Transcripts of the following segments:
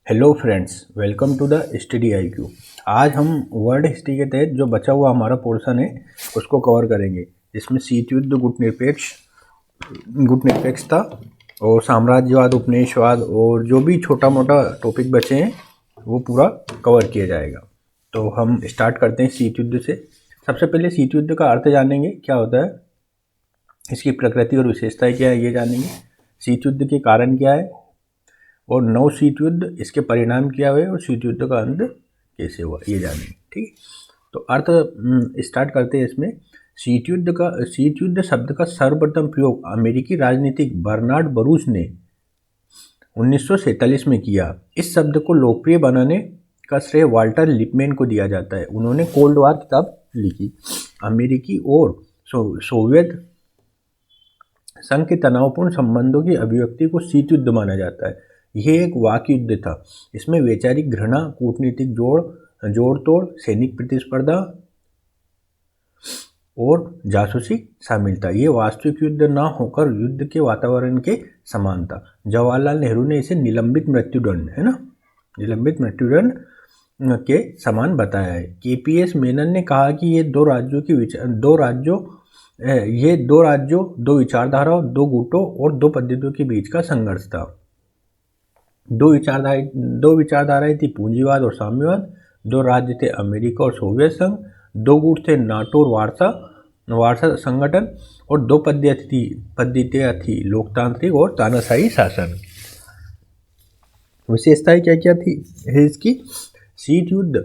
Hello friends, welcome to the study I Q. आज हम world history के तहत जो बचा हुआ हमारा पोर्शन है उसको कवर करेंगे, जिसमें शीत युद्ध, गुट निरपेक्षता और साम्राज्यवाद, उपनिवेशवाद और जो भी छोटा मोटा टॉपिक बचे हैं वो पूरा कवर किया जाएगा। तो हम स्टार्ट करते हैं शीत युद्ध से। सबसे पहले शीत युद्ध का अर्थ जानेंगे, क्या होता है, इसकी प्रकृति और विशेषताएं क्या है ये जानेंगे, शीत युद्ध के कारण क्या है और नौ शीत युद्ध, इसके परिणाम क्या हुए और शीत युद्ध का अंत कैसे हुआ ये जानेंगे। ठीक है, तो अर्थ स्टार्ट करते हैं इसमें। शीत युद्ध शब्द का सर्वप्रथम प्रयोग अमेरिकी राजनीतिक बर्नार्ड बरूच ने 1947 में किया। इस शब्द को लोकप्रिय बनाने का श्रेय वाल्टर लिपमैन को दिया जाता है। उन्होंने कोल्ड वार किताब लिखी। अमेरिकी और सोवियत संघ के तनावपूर्ण संबंधों की अभिव्यक्ति को शीत युद्ध माना जाता है। यह एक वाक युद्ध था। इसमें वैचारिक घृणा, कूटनीतिक जोड़ तोड़, सैनिक प्रतिस्पर्धा और जासूसी शामिल था। ये वास्तविक युद्ध न होकर युद्ध के वातावरण के समान था। जवाहरलाल नेहरू ने इसे निलंबित मृत्युदंड के समान बताया है। केपीएस मेनन ने कहा कि ये दो विचारधाराओं, दो गुटों और दो पद्धतियों के बीच का संघर्ष था। दो विचारधाराएं थी, पूंजीवाद और साम्यवाद। दो राज्य थे, अमेरिका और सोवियत संघ। दो गुट थे, नाटो और वार्सा संगठन। और दो पद्धतियां थी, लोकतांत्रिक और तानाशाही शासन। विशेषताएं क्या क्या थी है इसकी? शीत युद्ध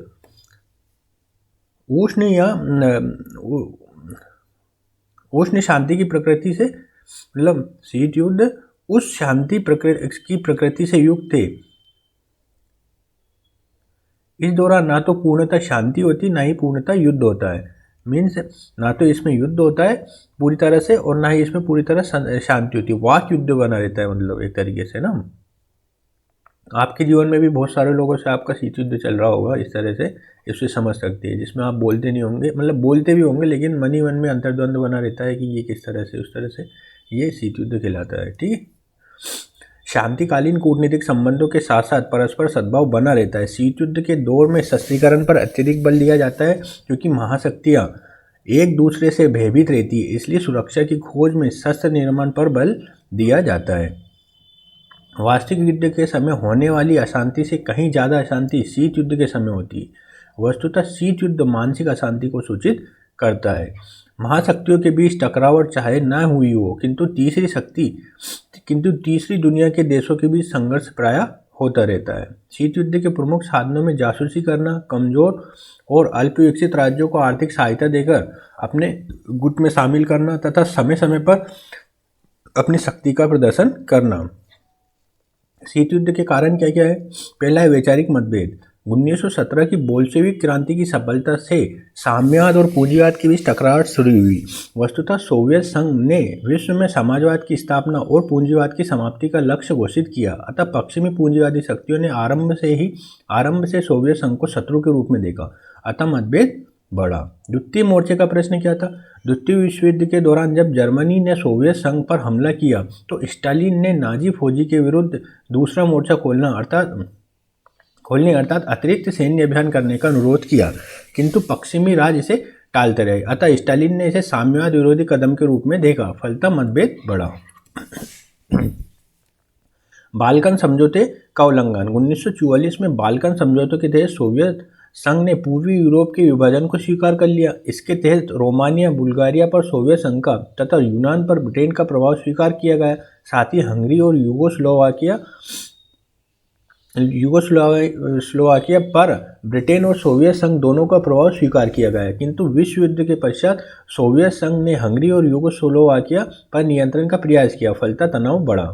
उष्ण शांति की प्रकृति से, मतलब शीत युद्ध उस शांति की प्रकृति से युक्त थे। इस दौरान ना तो पूर्णतः शांति होती, ना ही पूर्णतः युद्ध होता है। मीन्स ना तो इसमें युद्ध होता है पूरी तरह से और ना ही इसमें पूरी तरह शांति होती है। वाक युद्ध बना रहता है, मतलब एक तरीके से ना। आपके जीवन में भी बहुत सारे लोगों से आपका शीत युद्ध चल रहा होगा, इस तरह से इससे समझ सकते हैं, जिसमें आप बोलते नहीं होंगे, मतलब बोलते भी होंगे लेकिन मन ही मन में अंतर्द्वंद बना रहता है कि ये किस तरह से उस तरह से। ये शीत युद्ध कहलाता है। ठीक है, शांतिकालीन कूटनीतिक संबंधों के साथ साथ परस्पर सद्भाव बना रहता है। शीत युद्ध के दौर में शस्त्रीकरण पर अत्यधिक बल दिया जाता है, क्योंकि महाशक्तियां एक दूसरे से भयभीत रहती है, इसलिए सुरक्षा की खोज में शस्त्र निर्माण पर बल दिया जाता है। वास्तविक युद्ध के समय होने वाली अशांति से कहीं ज़्यादा अशांति शीत युद्ध के समय होती है। वस्तुतः शीत युद्ध मानसिक अशांति को सूचित करता है। महाशक्तियों के बीच टकराव चाहे न हुई हो, किंतु तीसरी दुनिया के देशों के बीच संघर्ष प्रायः होता रहता है। शीत युद्ध के प्रमुख साधनों में जासूसी करना, कमजोर और अल्पविकसित राज्यों को आर्थिक सहायता देकर अपने गुट में शामिल करना तथा समय समय पर अपनी शक्ति का प्रदर्शन करना। शीत युद्ध के कारण क्या क्या है? पहला है वैचारिक मतभेद। 1917 की बोल्शेविक क्रांति की सफलता से साम्यवाद और पूंजीवाद के बीच टकराव शुरू हुई। वस्तुतः सोवियत संघ ने विश्व में समाजवाद की स्थापना और पूंजीवाद की समाप्ति का लक्ष्य घोषित किया। अतः पश्चिमी पूंजीवादी शक्तियों ने आरंभ से सोवियत संघ को शत्रु के रूप में देखा। अतः मतभेद बढ़ा। द्वितीय मोर्चे का प्रश्न क्या था? द्वितीय विश्व युद्ध के दौरान जब जर्मनी ने सोवियत संघ पर हमला किया तो स्टालिन ने नाजी फौजी के विरुद्ध दूसरा मोर्चा खोलने अर्थात अतिरिक्त सैन्य अभियान करने का अनुरोध किया, किंतु पश्चिमी राज्य इसे टालते रहे। अतः स्टालिन ने इसे साम्यवाद विरोधी कदम के रूप में देखा। फलतः मतभेद बढ़ा। बाल्कन समझौते का उल्लंघन। 1944 में बाल्कन समझौतों के तहत सोवियत संघ ने पूर्वी यूरोप के विभाजन को स्वीकार कर लिया। इसके तहत रोमानिया, बुल्गारिया पर सोवियत संघ का तथा यूनान पर ब्रिटेन का प्रभाव स्वीकार किया गया। साथ ही हंगरी और यूगोस्लोवाकिया पर ब्रिटेन और सोवियत संघ दोनों का प्रभाव स्वीकार किया गया। किंतु विश्व युद्ध के पश्चात सोवियत संघ ने हंगरी और यूगोस्लोवाकिया पर नियंत्रण का प्रयास किया। फलतः तनाव बढ़ा।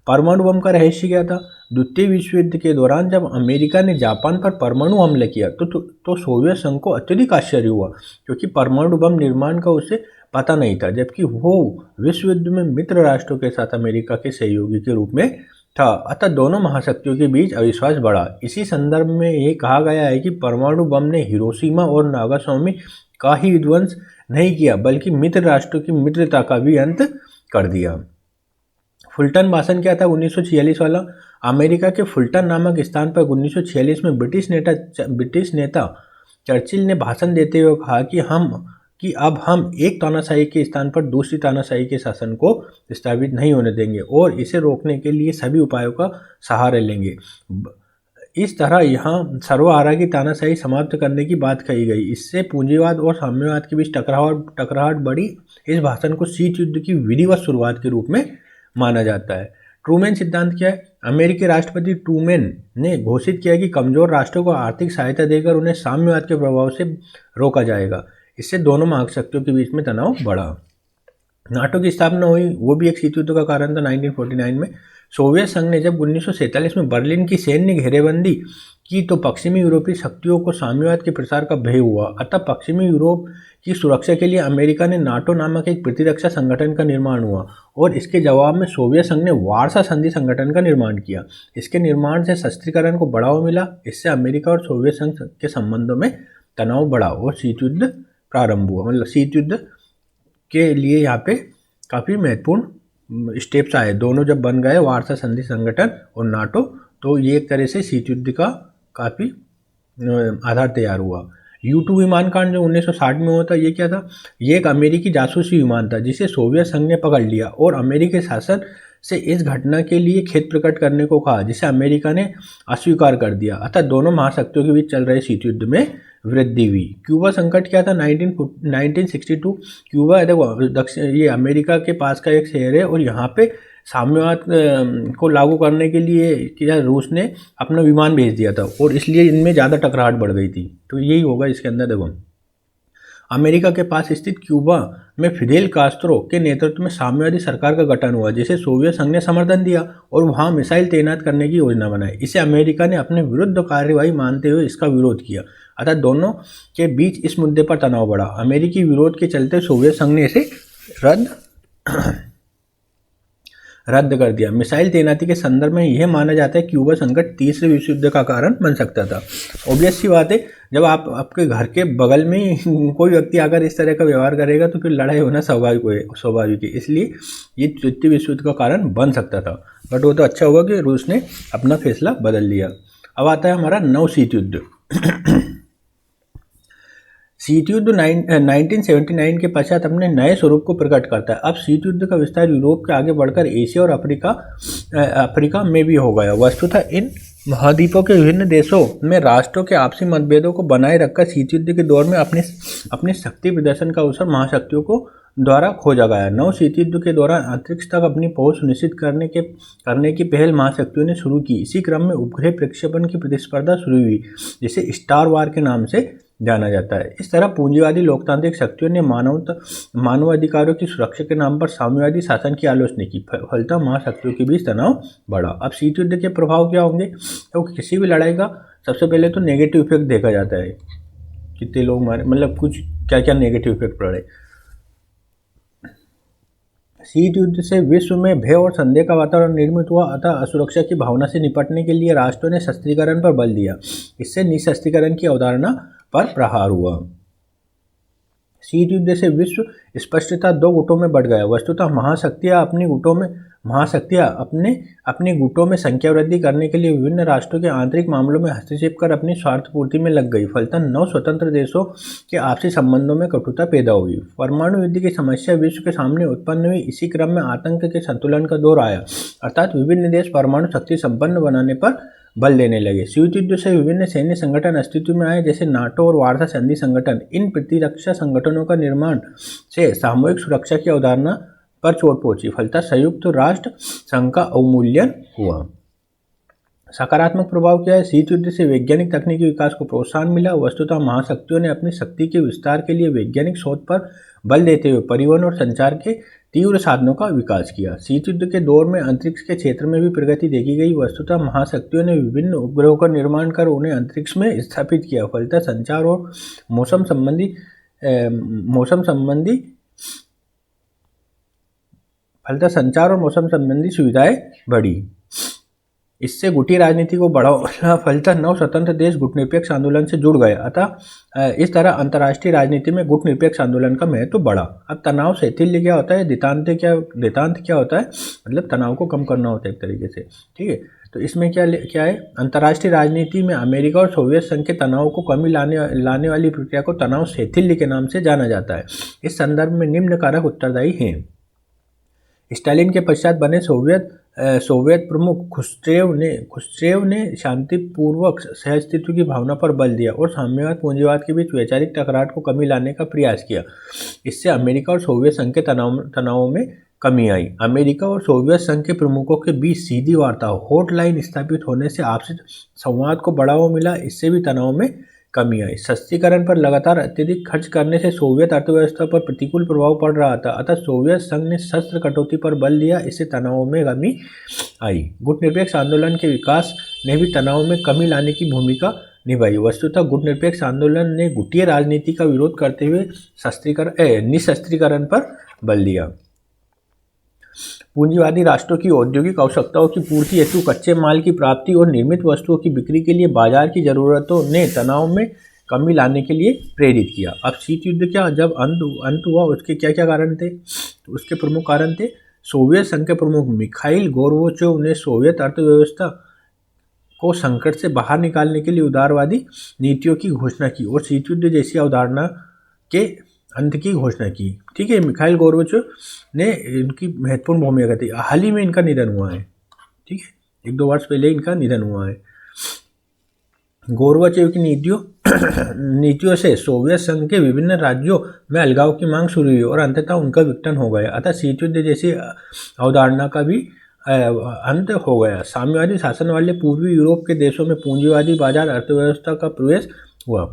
परमाणु बम का रहस्य क्या था? द्वितीय विश्व युद्ध के दौरान जब अमेरिका ने जापान पर परमाणु हमला किया तो सोवियत संघ को अत्यधिक आश्चर्य हुआ, क्योंकि परमाणु बम निर्माण का उसे पता नहीं था, जबकि वो विश्व युद्ध में मित्र राष्ट्रों के साथ अमेरिका के सहयोगी के रूप में था। अतः दोनों महाशक्तियों के बीच अविश्वास बढ़ा। इसी संदर्भ में ये कहा गया है कि परमाणु बम ने हिरोशिमा और नागासाकी का ही विध्वंस नहीं किया, बल्कि मित्र राष्ट्रों की मित्रता का भी अंत कर दिया। फुल्टन भाषण क्या था 1946 वाला? अमेरिका के फुल्टन नामक स्थान पर 1946 में ब्रिटिश नेता चर्चिल ने भाषण देते हुए कहा कि अब हम एक तानाशाही के स्थान पर दूसरी तानाशाही के शासन को स्थापित नहीं होने देंगे और इसे रोकने के लिए सभी उपायों का सहारा लेंगे। इस तरह यहाँ सर्वहारा की तानाशाही समाप्त करने की बात कही गई। इससे पूंजीवाद और साम्यवाद के बीच टकराहट बढ़ी। इस भाषण को शीत युद्ध की विधिवत शुरुआत के रूप में माना जाता है। ट्रूमैन सिद्धांत क्या है? अमेरिकी राष्ट्रपति ट्रूमैन ने घोषित किया कि कमजोर राष्ट्रों को आर्थिक सहायता देकर उन्हें साम्यवाद के प्रभाव से रोका जाएगा। इससे दोनों महाशक्तियों के बीच में तनाव बढ़ा। नाटो की स्थापना हुई, वो भी एक शीत युद्ध का कारण था 1949 में। सोवियत संघ ने जब 1947 में बर्लिन की सैन्य घेरेबंदी की तो पश्चिमी यूरोपीय शक्तियों को साम्यवाद के प्रसार का भय हुआ। अतः पश्चिमी यूरोप की सुरक्षा के लिए अमेरिका ने नाटो नामक एक प्रतिरक्षा संगठन का निर्माण हुआ और इसके जवाब में सोवियत संघ ने वार्सा संधि संगठन का निर्माण किया। इसके निर्माण से शस्त्रीकरण को बढ़ावा मिला। इससे अमेरिका और सोवियत संघ के संबंधों में तनाव बढ़ा और शीत युद्ध प्रारंभ हुआ। मतलब शीत युद्ध के लिए यहाँ पे काफ़ी महत्वपूर्ण स्टेप्स आए। दोनों जब बन गए, वार्सा संधि संगठन और नाटो, तो ये एक तरह से शीत युद्ध का काफ़ी आधार तैयार हुआ। U-2 विमान कांड जो 1960 में हुआ था, ये क्या था? ये एक अमेरिकी जासूसी विमान था जिसे सोवियत संघ ने पकड़ लिया और अमेरिकी शासन से इस घटना के लिए खेद प्रकट करने को कहा, जिसे अमेरिका ने अस्वीकार कर दिया। अतः दोनों महाशक्तियों के बीच चल रहे शीत युद्ध में वृद्धि हुई। क्यूबा संकट क्या था 1962? क्यूबा दक्षिण ये अमेरिका के पास का एक शहर है और यहाँ पे साम्यवाद को लागू करने के लिए क्या रूस ने अपना विमान भेज दिया था और इसलिए इनमें ज़्यादा टकराहट बढ़ गई थी। तो यही होगा इसके अंदर। देखो, अमेरिका के पास स्थित क्यूबा में फिडेल कास्त्रो के नेतृत्व में साम्यवादी सरकार का गठन हुआ जिसे सोवियत संघ ने समर्थन दिया और वहां मिसाइल तैनात करने की योजना बनाई। इसे अमेरिका ने अपने विरुद्ध कार्यवाही मानते हुए इसका विरोध किया। अतः दोनों के बीच इस मुद्दे पर तनाव बढ़ा। अमेरिकी विरोध के चलते सोवियत संघ ने इसे रद्द कर दिया। मिसाइल तैनाती के संदर्भ में यह माना जाता है कि क्यूबा संकट तीसरे विश्व युद्ध का कारण बन सकता था। ऑब्वियस सी बात है, जब आपके घर के बगल में कोई व्यक्ति आकर इस तरह का व्यवहार करेगा तो फिर लड़ाई होना स्वाभाविक है। इसलिए ये तृतीय विश्व युद्ध का कारण बन सकता था, बट वो तो अच्छा हुआ कि रूस ने अपना फैसला बदल लिया। अब आता है हमारा नव शीत युद्ध। शीत युद्ध 1979 के पश्चात अपने नए स्वरूप को प्रकट करता है। अब शीत युद्ध का विस्तार यूरोप के आगे बढ़कर एशिया और अफ्रीका में भी हो गया। वस्तुतः इन महाद्वीपों के विभिन्न देशों में राष्ट्रों के आपसी मतभेदों को बनाए रखकर शीत युद्ध के दौर में अपने शक्ति प्रदर्शन का अवसर महाशक्तियों को द्वारा खोजा गया। नव शीत युद्ध के दौरान अंतरिक्ष तक अपनी पहुंच सुनिश्चित करने की पहल महाशक्तियों ने शुरू की। इसी क्रम में उपग्रह प्रक्षेपण की प्रतिस्पर्धा शुरू हुई, जिसे स्टार वार के नाम से जाना जाता है। इस तरह पूंजीवादी लोकतांत्रिक शक्तियों ने मानवाधिकारों की सुरक्षा के नाम पर साम्यवादी शासन की आलोचना की। फलतः महाशक्तियों के बीच तनाव बढ़ा। अब शीत युद्ध के प्रभाव क्या होंगे? तो किसी भी लड़ाई का सबसे पहले तो नेगेटिव इफेक्ट देखा जाता है, कितने लोग मारे, मतलब कुछ क्या क्या नेगेटिव इफेक्ट पड़े। शीत युद्ध से विश्व में भय और संदेह का वातावरण निर्मित हुआ। अतः असुरक्षा की भावना से निपटने के लिए राष्ट्रों ने शस्त्रीकरण पर बल दिया। इससे निःशस्त्रीकरण की अवधारणा पर प्रहार हुआ। शीत युद्ध से विश्व स्पष्टता दो गुटों में बढ़ गया। वस्तुतः महाशक्तियां अपने गुटों में संख्या वृद्धि करने के लिए विभिन्न राष्ट्रों के आंतरिक मामलों में हस्तक्षेप कर अपनी स्वार्थ पूर्ति में लग गई। फलतः नौ स्वतंत्र देशों के आपसी संबंधों में कटुता पैदा हुई। परमाणु युद्ध की समस्या विश्व के सामने उत्पन्न हुई। इसी क्रम में आतंक के संतुलन का दौर आया, अर्थात विभिन्न देश परमाणु शक्ति संपन्न बनाने पर बल देने लगे। शीत युद्ध से विभिन्न सैन्य संगठन अस्तित्व में आए, जैसे नाटो और वार्सा संधि संगठन। इन प्रतिरक्षा संगठनों का निर्माण से सामूहिक सुरक्षा की अवधारणा पर चोट पहुंची। फलतः संयुक्त राष्ट्र संघ का अवमूल्यन हुआ। सकारात्मक प्रभाव क्या है? शीत युद्ध से वैज्ञानिक तकनीकी विकास को प्रोत्साहन मिला। वस्तुतः महाशक्तियों ने अपनी शक्ति के विस्तार के लिए वैज्ञानिक शोध पर बल देते हुए परिवहन और संचार के तीव्र साधनों का विकास किया। शीत युद्ध के दौर में अंतरिक्ष के क्षेत्र में भी प्रगति देखी गई। वस्तुतः महाशक्तियों ने विभिन्न उपग्रहों का निर्माण कर उन्हें अंतरिक्ष में स्थापित किया। फलतः संचार और मौसम संबंधी सुविधाएं बढ़ी। इससे गुटी राजनीति को बढ़ावा फलता 9 स्वतंत्र देश गुटनिरपेक्ष आंदोलन से जुड़ गए। अतः इस तरह अंतर्राष्ट्रीय राजनीति में गुटनिरपेक्ष आंदोलन का महत्व बढ़ा। अब तनाव शैथिल्य क्या होता है, दितांत क्या होता है, मतलब तनाव को कम करना होता है एक तरीके से, ठीक है। तो इसमें क्या है, अंतर्राष्ट्रीय राजनीति में अमेरिका और सोवियत संघ के तनाव को कमी लाने वाली प्रक्रिया को तनाव शैथिल्य के नाम से जाना जाता है। इस संदर्भ में निम्न कारक उत्तरदायी हैं। स्टालिन के पश्चात बने सोवियत प्रमुख खुश्चेव ने शांतिपूर्वक सहअस्तित्व की भावना पर बल दिया और साम्यवाद पूंजीवाद के बीच वैचारिक टकरार को कमी लाने का प्रयास किया। इससे अमेरिका और सोवियत संघ के तनावों में कमी आई। अमेरिका और सोवियत संघ के प्रमुखों के बीच सीधी वार्ता हॉटलाइन स्थापित होने से आपसी संवाद को बढ़ावा मिला। इससे भी तनाव में कमी आई। सस्तीकरण पर लगातार अत्यधिक खर्च करने से सोवियत अर्थव्यवस्था पर प्रतिकूल प्रभाव पड़ रहा था। अतः सोवियत संघ ने शस्त्र कटौती पर बल दिया। इससे तनाव में कमी आई। गुटनिरपेक्ष आंदोलन के विकास ने भी तनाव में कमी लाने की भूमिका निभाई। वस्तुतः गुटनिरपेक्ष आंदोलन ने गुटीय राजनीति का विरोध करते हुए निशस्त्रीकरण पर बल दिया। पूंजीवादी राष्ट्रों की औद्योगिक आवश्यकताओं की पूर्ति हेतु कच्चे माल की प्राप्ति और निर्मित वस्तुओं की बिक्री के लिए बाजार की जरूरतों ने तनाव में कमी लाने के लिए प्रेरित किया। अब शीत युद्ध क्या जब अंत हुआ, उसके क्या क्या कारण थे, तो उसके प्रमुख कारण थे। सोवियत संघ के प्रमुख मिखाइल गोर्बाचोव ने सोवियत अर्थव्यवस्था को संकट से बाहर निकालने के लिए उदारवादी नीतियों की घोषणा की और शीत युद्ध जैसी अवधारणा के अंत की घोषणा की, ठीक है। मिखाइल गोर्बाचोव ने इनकी महत्वपूर्ण भूमिका थी। हाल ही में इनका निधन हुआ है, ठीक है, 1-2 वर्ष पहले इनका निधन हुआ है। गोर्बाचोव की नीतियों से सोवियत संघ के विभिन्न राज्यों में अलगाव की मांग शुरू हुई और अंततः उनका विघटन हो गया। अतः शीत युद्ध जैसी अवधारणा का भी अंत हो गया। साम्यवादी शासन वाले पूर्वी यूरोप के देशों में पूंजीवादी बाजार अर्थव्यवस्था का प्रवेश हुआ।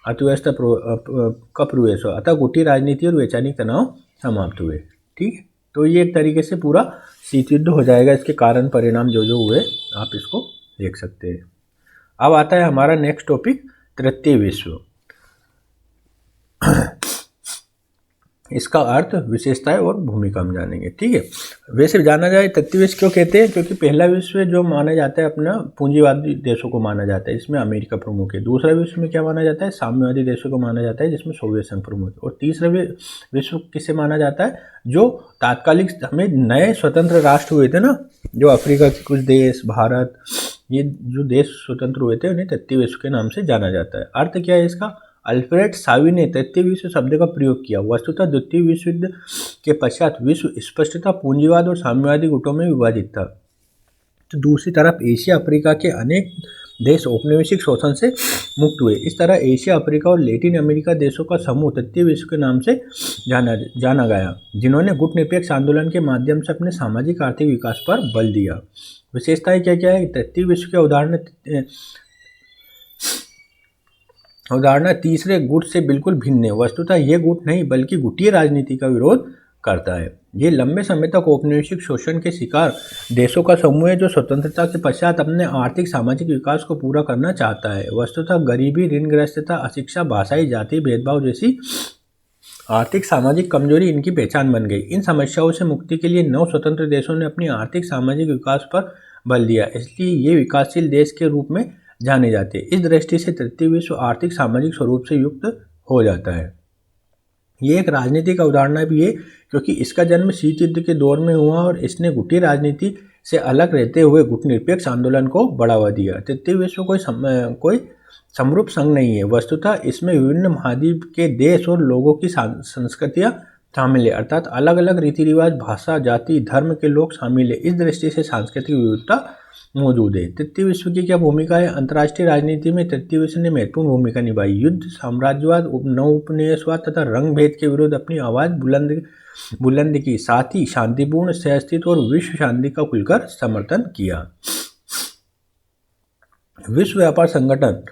का प्रवेश हुआ। अतः गुटी राजनीति और वैचारिक तनाव समाप्त हुए, ठीक है। तो ये एक तरीके से पूरा शीत युद्ध हो जाएगा। इसके कारण परिणाम जो हुए आप इसको देख सकते हैं। अब आता है हमारा नेक्स्ट टॉपिक, तृतीय विश्व। इसका अर्थ, विशेषताएं और भूमिका हम जानेंगे, ठीक है। वैसे जाना जाए तृतीय विश्व क्यों कहते हैं, क्योंकि पहला विश्व जो माना जाता है अपना पूंजीवादी देशों को माना जाता है, इसमें अमेरिका प्रमुख है। दूसरा विश्व में क्या माना जाता है, साम्यवादी देशों को माना जाता है, जिसमें सोवियत संघ प्रमुख है। और तीसरा विश्व किसे माना जाता है, जो तात्कालिक हमें नए स्वतंत्र राष्ट्र हुए थे ना, जो अफ्रीका के कुछ देश, भारत, ये जो देश स्वतंत्र हुए थे उन्हें तृतीय विश्व के नाम से जाना जाता है। अर्थ क्या है इसका, अल्फ्रेड सावी ने तृतीय विश्व शब्द का प्रयोग किया। वस्तुतः द्वितीय विश्व युद्ध के पश्चात विश्व स्पष्टतः पूंजीवाद और साम्यवादी गुटों में विभाजित था। तो दूसरी तरफ एशिया अफ्रीका के अनेक देश औपनिवेशिक शोषण से मुक्त हुए। इस तरह एशिया अफ्रीका और लैटिन अमेरिका देशों का समूह तृतीय विश्व के नाम से जाना गया, जिन्होंने गुटनिरपेक्ष आंदोलन के माध्यम से अपने सामाजिक आर्थिक विकास पर बल दिया। विशेषताएं क्या क्या है, तृतीय विश्व के अवधारणा तीसरे गुट से बिल्कुल भिन्न है। वस्तुतः यह गुट नहीं बल्कि गुटीय राजनीति का विरोध करता है। ये लंबे समय तक औपनिवेशिक शोषण के शिकार देशों का समूह है, जो स्वतंत्रता के पश्चात अपने आर्थिक सामाजिक विकास को पूरा करना चाहता है। वस्तुतः गरीबी, ऋणग्रस्तता, अशिक्षा, भाषाई, जाति भेदभाव जैसी आर्थिक सामाजिक कमजोरी इनकी पहचान बन गई। इन समस्याओं से मुक्ति के लिए 9 स्वतंत्र देशों ने अपनी आर्थिक सामाजिक विकास पर बल दिया, इसलिए ये विकासशील देश के रूप में जाने जाते हैं। इस दृष्टि से तृतीय विश्व आर्थिक सामाजिक स्वरूप से युक्त हो जाता है। ये एक राजनीतिक अवधारणा भी है, क्योंकि इसका जन्म शीत युद्ध के दौर में हुआ और इसने गुटी राजनीति से अलग रहते हुए गुटनिरपेक्ष आंदोलन को बढ़ावा दिया। तृतीय विश्व कोई समरूप संघ नहीं है। वस्तुतः इसमें विभिन्न महाद्वीप के देश और लोगों की संस्कृतियाँ शामिल है, अर्थात अलग अलग रीति रिवाज, भाषा, जाति, धर्म के लोग शामिल है। इस दृष्टि से सांस्कृतिक विविधता मौजूद है। तृतीय विश्व की क्या भूमिका है, अंतर्राष्ट्रीय राजनीति में तृतीय विश्व ने महत्वपूर्ण भूमिका निभाई। युद्ध, साम्राज्यवाद, नवोपनिवेशवाद तथा रंग भेद के विरुद्ध अपनी आवाज बुलंद की, साथ ही शांतिपूर्ण, सहअस्तित्व और विश्व शांति का खुलकर समर्थन किया। विश्व व्यापार संगठन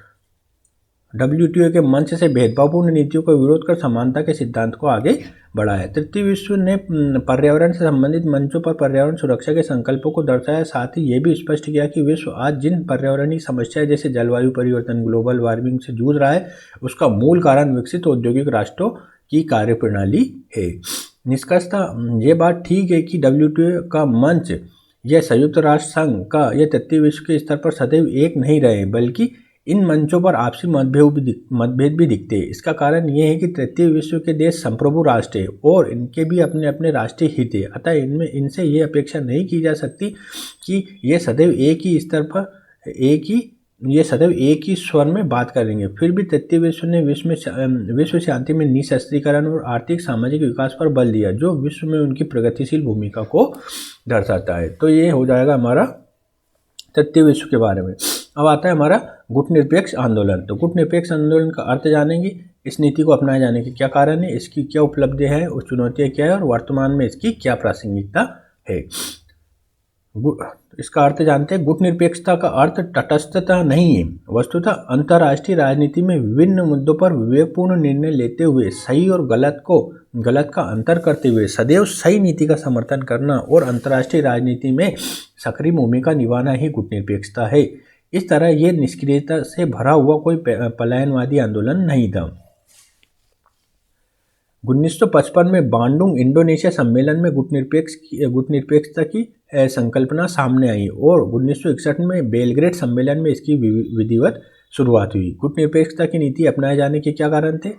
WTO के मंच से भेदभावपूर्ण नीतियों का विरोध कर समानता के सिद्धांत को आगे बढ़ाया। तृतीय विश्व ने पर्यावरण से संबंधित मंचों पर पर्यावरण सुरक्षा के संकल्पों को दर्शाया। साथ ही ये भी स्पष्ट किया कि विश्व आज जिन पर्यावरणीय समस्याएं जैसे जलवायु परिवर्तन, ग्लोबल वार्मिंग से जूझ रहा है, उसका मूल कारण विकसित औद्योगिक राष्ट्रों की कार्यप्रणाली है। निष्कर्षतः ये बात ठीक है कि WTO का मंच यह संयुक्त राष्ट्र संघ का यह तृतीय विश्व के स्तर पर सदैव एक नहीं रहे, बल्कि इन मंचों पर आपसी मतभेद भी दिखते हैं। इसका कारण यह है कि तृतीय विश्व के देश संप्रभु राष्ट्र हैं और इनके भी अपने अपने राष्ट्रीय हित है। अतः इनसे ये अपेक्षा नहीं की जा सकती कि ये सदैव एक ही स्वर में बात करेंगे। फिर भी तृतीय विश्व ने विश्व शांति में निशस्त्रीकरण और आर्थिक सामाजिक विकास पर बल दिया, जो विश्व में उनकी प्रगतिशील भूमिका को दर्शाता है। तो ये हो जाएगा हमारा तृतीय विश्व के बारे में। अब आता है हमारा गुटनिरपेक्ष आंदोलन। तो गुटनिरपेक्ष आंदोलन का अर्थ जानेंगे, इस नीति को अपनाए जाने के क्या कारण है, इसकी क्या उपलब्धियां है और चुनौतियां क्या है और वर्तमान में इसकी क्या प्रासंगिकता है। इसका अर्थ जानते हैं। गुटनिरपेक्षता का अर्थ तटस्थता नहीं है, वस्तुतः अंतर्राष्ट्रीय राजनीति में विभिन्न मुद्दों पर विवेकपूर्ण निर्णय लेते हुए सही और गलत का अंतर करते हुए सदैव सही नीति का समर्थन करना और अंतर्राष्ट्रीय राजनीति में सक्रिय भूमिका निभाना ही गुटनिरपेक्षता है। इस तरह यह निष्क्रियता से भरा हुआ कोई पलायनवादी आंदोलन नहीं था। 1955 में बांडुंग इंडोनेशिया सम्मेलन में गुटनिरपेक्षता की संकल्पना सामने आई और 1961 में बेलग्रेड सम्मेलन में इसकी विधिवत शुरुआत हुई। गुटनिरपेक्षता की नीति अपनाए जाने के क्या कारण थे?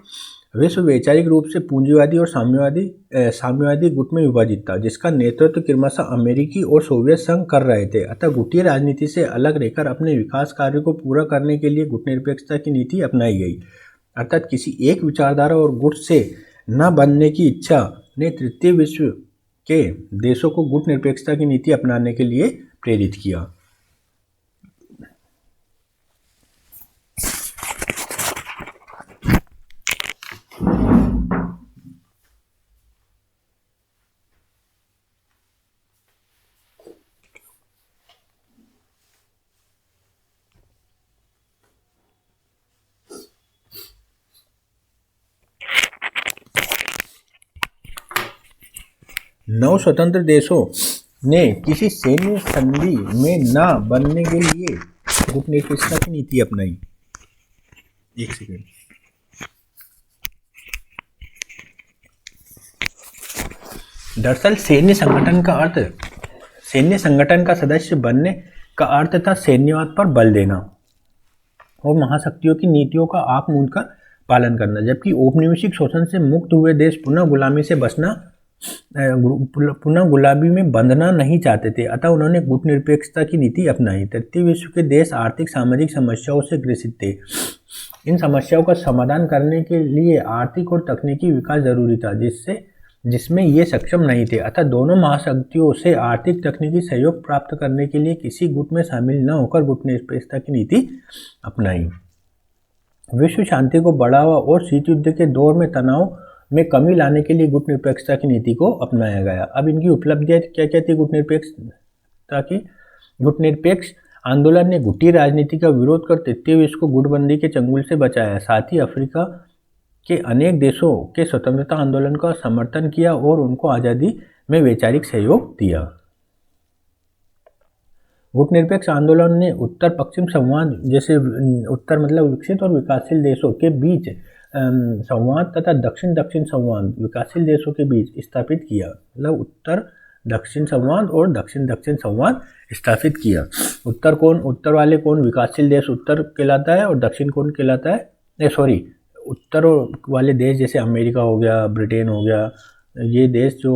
विश्व वैचारिक रूप से पूंजीवादी और साम्यवादी गुट में विभाजित था, जिसका नेतृत्व क्रमशः अमेरिकी और सोवियत संघ कर रहे थे। अतः गुटीय राजनीति से अलग रहकर अपने विकास कार्य को पूरा करने के लिए गुटनिरपेक्षता की नीति अपनाई गई। अर्थात किसी एक विचारधारा और गुट से न बनने की इच्छा ने तृतीय विश्व के देशों को गुटनिरपेक्षता की नीति अपनाने के लिए प्रेरित किया। नौ स्वतंत्र देशों ने किसी सैन्य संधि में न बनने के लिए गुटनिरपेक्षता की नीति अपनाई। एक सेकंड। दरअसल सैन्य संगठन का सदस्य बनने का अर्थ था सैन्यवाद पर बल देना और महाशक्तियों की नीतियों का आंख मूंद कर पालन करना, जबकि औपनिवेशिक शोषण से मुक्त हुए देश पुनः गुलामी में बंधना नहीं चाहते थे। अतः उन्होंने गुटनिरपेक्षता की नीति अपनाई। तृतीय विश्व के देश आर्थिक सामाजिक समस्याओं से ग्रसित थे। इन समस्याओं का समाधान करने के लिए आर्थिक और तकनीकी विकास जरूरी था, जिसमें ये सक्षम नहीं थे। अतः दोनों महाशक्तियों से आर्थिक तकनीकी सहयोग प्राप्त करने के लिए किसी गुट में शामिल न होकर गुटनिरपेक्षता की नीति अपनाई। विश्व शांति को बढ़ावा और शीत युद्ध के दौर में तनाव में कमी लाने के लिए गुटनिरपेक्षता की नीति को अपनाया गया। अब इनकी उपलब्धियां क्या क्या थी गुटनिरपेक्षता की? गुटनिरपेक्ष आंदोलन ने गुटीय राजनीति का विरोध कर तृतीय विश्व को गुटबंदी के चंगुल से बचाया। साथ ही अफ्रीका के अनेक देशों के स्वतंत्रता आंदोलन का समर्थन किया और उनको आज़ादी में वैचारिक सहयोग दिया। गुटनिरपेक्ष आंदोलन ने उत्तर पश्चिम संवाद, जैसे उत्तर मतलब विकसित और विकासशील देशों के बीच संवाद तथा दक्षिण दक्षिण संवाद विकासशील देशों के बीच स्थापित किया। मतलब उत्तर दक्षिण संवाद और दक्षिण दक्षिण संवाद स्थापित किया। उत्तर वाले कौन? विकासशील देश उत्तर कहलाता है और दक्षिण कौन कहलाता है? उत्तर वाले देश जैसे अमेरिका हो गया, ब्रिटेन हो गया, ये देश जो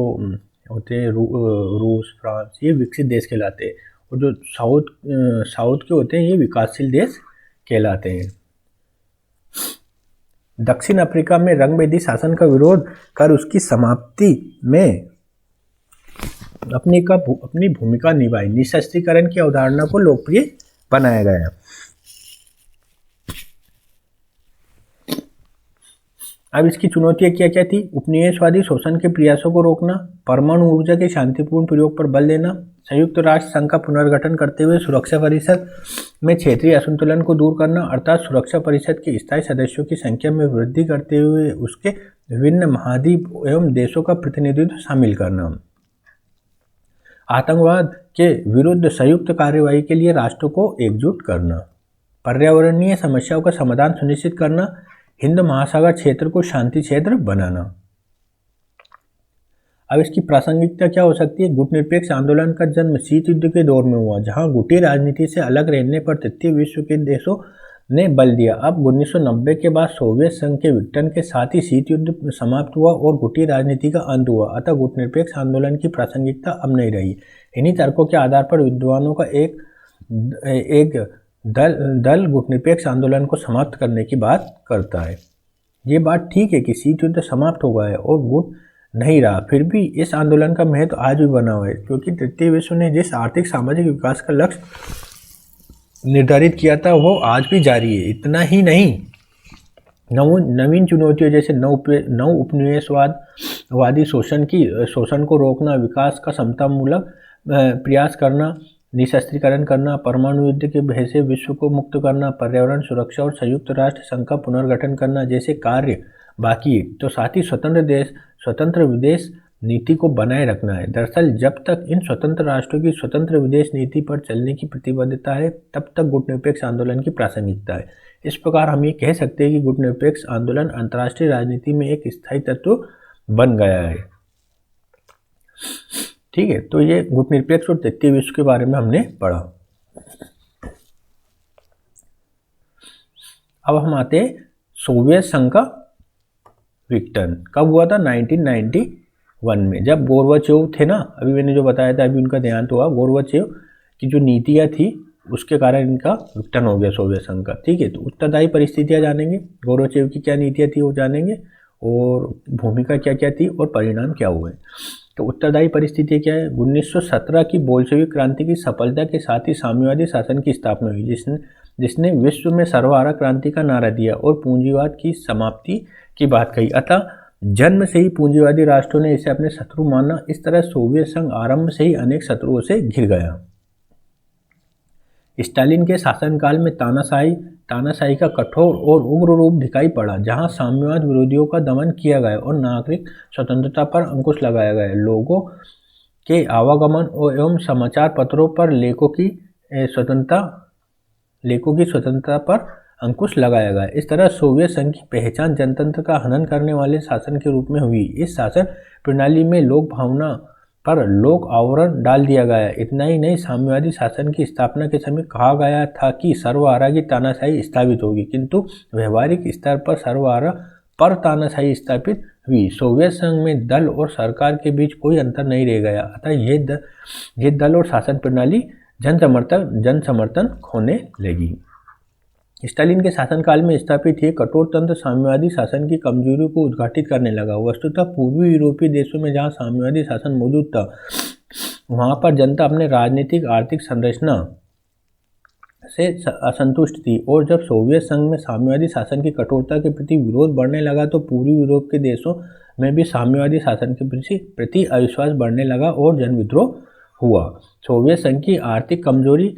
होते हैं रूस, फ्रांस, ये विकसित देश कहलाते हैं और जो साउथ के होते हैं ये विकासशील देश कहलाते हैं। दक्षिण अफ्रीका में रंगभेदी शासन का विरोध कर उसकी समाप्ति में अपनी भूमिका निभाई। निशस्त्रीकरण की अवधारणा को लोकप्रिय बनाया गया। अब इसकी चुनौतियां क्या क्या थी? उपनिवेशवादी शोषण के प्रयासों को रोकना, परमाणु ऊर्जा के शांतिपूर्ण प्रयोग पर बल देना, संयुक्त राष्ट्र संघ का पुनर्गठन करते हुए सुरक्षा परिषद में क्षेत्रीय असंतुलन को दूर करना, अर्थात सुरक्षा परिषद के स्थायी सदस्यों की संख्या में वृद्धि करते हुए उसके विभिन्न महाद्वीप एवं देशों का प्रतिनिधित्व शामिल करना, आतंकवाद के विरुद्ध संयुक्त कार्यवाही के लिए राष्ट्रों को एकजुट करना, पर्यावरणीय समस्याओं का समाधान सुनिश्चित करना, हिंद महासागर क्षेत्र को शांति क्षेत्र बनाना। अब इसकी प्रासंगिकता क्या हो सकती है? गुटनिरपेक्ष आंदोलन का जन्म शीत युद्ध के दौर में हुआ, जहां गुटी राजनीति से अलग रहने पर तृतीय विश्व के देशों ने बल दिया। अब 1990 के बाद सोवियत संघ के विघटन के साथ ही शीत युद्ध समाप्त हुआ और गुटी राजनीति का अंत हुआ, अतः गुटनिरपेक्ष आंदोलन की प्रासंगिकता अब नहीं रही। इन्हीं तर्कों के आधार पर विद्वानों का एक दल गुटनिरपेक्ष आंदोलन को समाप्त करने की बात करता है। ये बात ठीक है कि शीत युद्ध समाप्त हो गया है और गुट नहीं रहा, फिर भी इस आंदोलन का महत्व आज भी बना हुआ है, क्योंकि तृतीय विश्व ने जिस आर्थिक सामाजिक विकास का लक्ष्य निर्धारित किया था वो आज भी जारी है। इतना ही नहीं, नवीन चुनौतियों जैसे नव उपनिवेशवादी शोषण को रोकना, विकास का समतामूलक प्रयास करना, निशस्त्रीकरण करना, परमाणु युद्ध के भय से विश्व को मुक्त करना, पर्यावरण सुरक्षा और संयुक्त राष्ट्र संघ का पुनर्गठन करना जैसे कार्य बाकी है। तो साथ ही स्वतंत्र विदेश नीति को बनाए रखना है। दरअसल जब तक इन स्वतंत्र राष्ट्रों की स्वतंत्र विदेश नीति पर चलने की प्रतिबद्धता है, तब तक गुटनिरपेक्ष आंदोलन की प्रासंगिकता है। इस प्रकार हम ये कह सकते हैं कि गुटनिरपेक्ष आंदोलन अंतर्राष्ट्रीय राजनीति में एक स्थायी तत्व बन गया है। ठीक है, तो ये गुटनिरपेक्ष और तृतीय विश्व के बारे में हमने पढ़ा। अब हम आते हैं सोवियत संघ का विघटन कब हुआ था? 1991 में, जब गोर्बाचेव थे ना, अभी मैंने जो बताया था, अभी उनका देहांत हुआ। गोर्बाचेव की जो नीतियाँ थी उसके कारण इनका विघटन हो गया सोवियत संघ का। ठीक है, तो उत्तरदायी परिस्थितियाँ जानेंगे, गोर्बाचेव की क्या नीतियाँ थी वो जानेंगे, और भूमिका क्या क्या थी और परिणाम क्या हुए। तो उत्तरदायी परिस्थिति क्या है? 1917 की बोल्शेविक क्रांति की सफलता के साथ ही साम्यवादी शासन की स्थापना हुई, जिसने विश्व में सर्वहारा क्रांति का नारा दिया और पूंजीवाद की समाप्ति की बात कही। अतः जन्म से ही पूंजीवादी राष्ट्रों ने इसे अपने शत्रु माना। इस तरह सोवियत संघ आरंभ से ही अनेक शत्रुओं से घिर गया। स्टालिन के शासनकाल में तानाशाही का कठोर और उग्र रूप दिखाई पड़ा, जहां साम्यवाद विरोधियों का दमन किया गया और नागरिक स्वतंत्रता पर अंकुश लगाया गया। लोगों के आवागमन एवं समाचार पत्रों पर लेखों की स्वतंत्रता पर अंकुश लगाया गया। इस तरह सोवियत संघ की पहचान जनतंत्र का हनन करने वाले शासन के रूप में हुई। इस शासन प्रणाली में लोक भावना पर लोक आवरण डाल दिया गया। इतना ही नहीं, साम्यवादी शासन की स्थापना के समय कहा गया था कि सर्वहारा की तानाशाही स्थापित होगी, किंतु व्यवहारिक स्तर पर सर्वहारा पर तानाशाही स्थापित हुई। सोवियत संघ में दल और सरकार के बीच कोई अंतर नहीं रह गया, अतः ये दल और शासन प्रणाली जन समर्थन खोने लगी। स्टालिन के शासनकाल में स्थापित ये कठोर तंत्र साम्यवादी शासन की कमजोरियों को उद्घाटित करने लगा। वस्तुतः पूर्वी यूरोपीय देशों में जहां साम्यवादी शासन मौजूद था, वहां पर जनता अपने राजनीतिक आर्थिक संरचना से असंतुष्ट थी, और जब सोवियत संघ में साम्यवादी शासन की कठोरता के प्रति विरोध बढ़ने लगा, तो पूर्वी यूरोप के देशों में भी साम्यवादी शासन के प्रति अविश्वास बढ़ने लगा और जनविद्रोह हुआ। सोवियत संघ की आर्थिक कमजोरी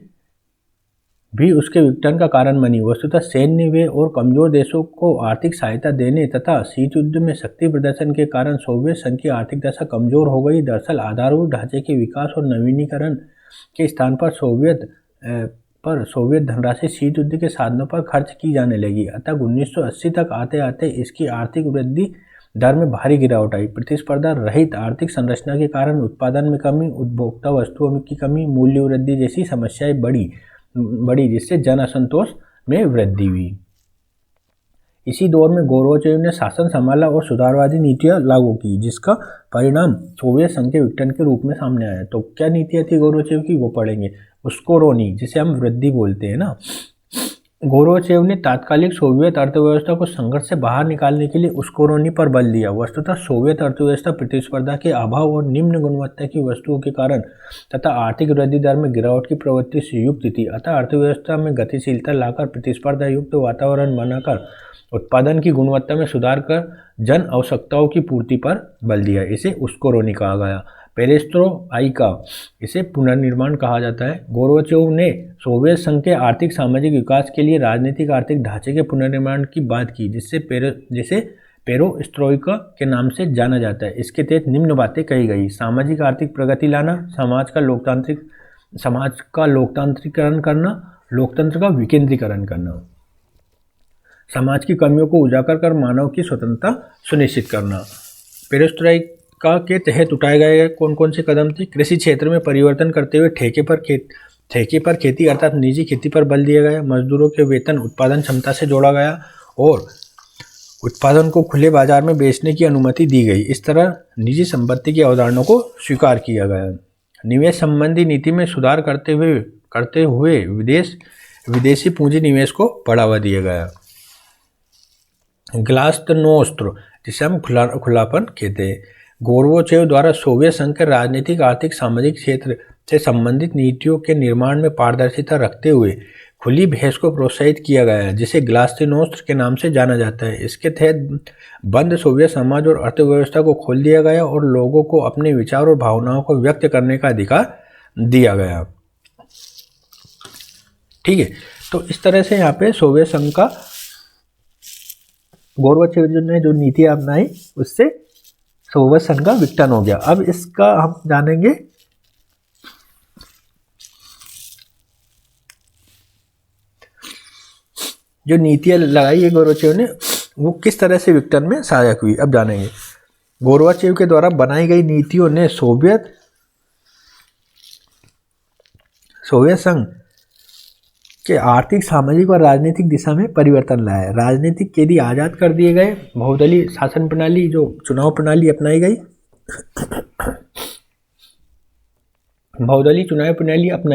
भी उसके विघटन का कारण बनी। वस्तुतः सैन्य व्यय और कमजोर देशों को आर्थिक सहायता देने तथा शीत युद्ध में शक्ति प्रदर्शन के कारण सोवियत संघ की आर्थिक दशा कमजोर हो गई। दरअसल आधारभूत ढांचे के विकास और नवीनीकरण के स्थान पर सोवियत धनराशि शीत युद्ध के साधनों पर खर्च की जाने लगी। अतः 1980 तक आते आते इसकी आर्थिक वृद्धि दर में भारी गिरावट आई। प्रतिस्पर्धा रहित आर्थिक संरचना के कारण उत्पादन में कमी, उपभोक्ता वस्तुओं की कमी, मूल्य वृद्धि जैसी समस्याएं बढ़ी, जिससे जन असंतोष में वृद्धि हुई। इसी दौर में गोर्बाचेव ने शासन संभाला और सुधारवादी नीतियां लागू की, जिसका परिणाम सोवियत संघ के विघटन के रूप में सामने आया। तो क्या नीतियां थी गोर्बाचेव की, वो पढ़ेंगे। उस्कोरोनी, जिसे हम वृद्धि बोलते हैं ना, गोर्बाचेव ने तात्कालिक सोवियत अर्थव्यवस्था को संघर्ष से बाहर निकालने के लिए उस्कोरोनी पर बल दिया। वस्तुतः सोवियत अर्थव्यवस्था प्रतिस्पर्धा के अभाव और निम्न गुणवत्ता की वस्तुओं के कारण तथा आर्थिक वृद्धि दर में गिरावट की प्रवृत्ति से युक्त थी। अतः अर्थव्यवस्था में गतिशीलता लाकर प्रतिस्पर्धा युक्त वातावरण बनाकर उत्पादन की गुणवत्ता में सुधार कर जन आवश्यकताओं की पूर्ति पर बल दिया। इसे उस्कोरोनी कहा गया। पेरेस्ट्रोइका, इसे पुनर्निर्माण कहा जाता है। गोर्बाचेव ने सोवियत संघ के आर्थिक सामाजिक विकास के लिए राजनीतिक आर्थिक ढांचे के पुनर्निर्माण की बात की, जिसे पेरेस्ट्रोइका के नाम से जाना जाता है। इसके तहत निम्न बातें कही गई: सामाजिक आर्थिक प्रगति लाना, समाज का लोकतांत्रिकरण करना, लोकतंत्र का विकेंद्रीकरण करना, समाज की कमियों को उजागर कर मानव की स्वतंत्रता सुनिश्चित करना। का के तहत उठाए गए कौन कौन से कदम थे? कृषि क्षेत्र में परिवर्तन करते हुए ठेके पर खेती अर्थात निजी खेती पर बल दिया गया। मजदूरों के वेतन उत्पादन क्षमता से जोड़ा गया और उत्पादन को खुले बाजार में बेचने की अनुमति दी गई। इस तरह निजी संपत्ति की अवधारणा को स्वीकार किया गया। निवेश संबंधी नीति में सुधार करते हुए विदेशी पूंजी निवेश को बढ़ावा दिया गया। ग्लास्तनोस्त, जिसे हम खुलापन कहते हैं, गोर्बाचेव द्वारा सोवियत संघ के राजनीतिक, आर्थिक, सामाजिक क्षेत्र से संबंधित नीतियों के निर्माण में पारदर्शिता रखते हुए खुली बहस को प्रोत्साहित किया गया है, जिसे ग्लास्तिनोस्त के नाम से जाना जाता है। इसके तहत बंद सोवियत समाज और अर्थव्यवस्था को खोल दिया गया और लोगों को अपने विचार और भावनाओं को व्यक्त करने का अधिकार दिया गया। ठीक है, तो इस तरह से यहाँ पे सोवियत संघ का गोर्बाचेव ने जो नीति अपनाई उससे सोवियत संघ का विघटन हो गया। अब इसका हम जानेंगे जो नीतियां लगाई है गोर्बाचेव ने वो किस तरह से विघटन में सहायक हुई, अब जानेंगे। गोर्बाचेव के द्वारा बनाई गई नीतियों ने सोवियत संघ के आर्थिक, सामाजिक और राजनीतिक दिशा में परिवर्तन लाया। राजनीतिक कैदी आज़ाद कर दिए गए, बहुदलीय शासन प्रणाली जो चुनाव प्रणाली अपनाई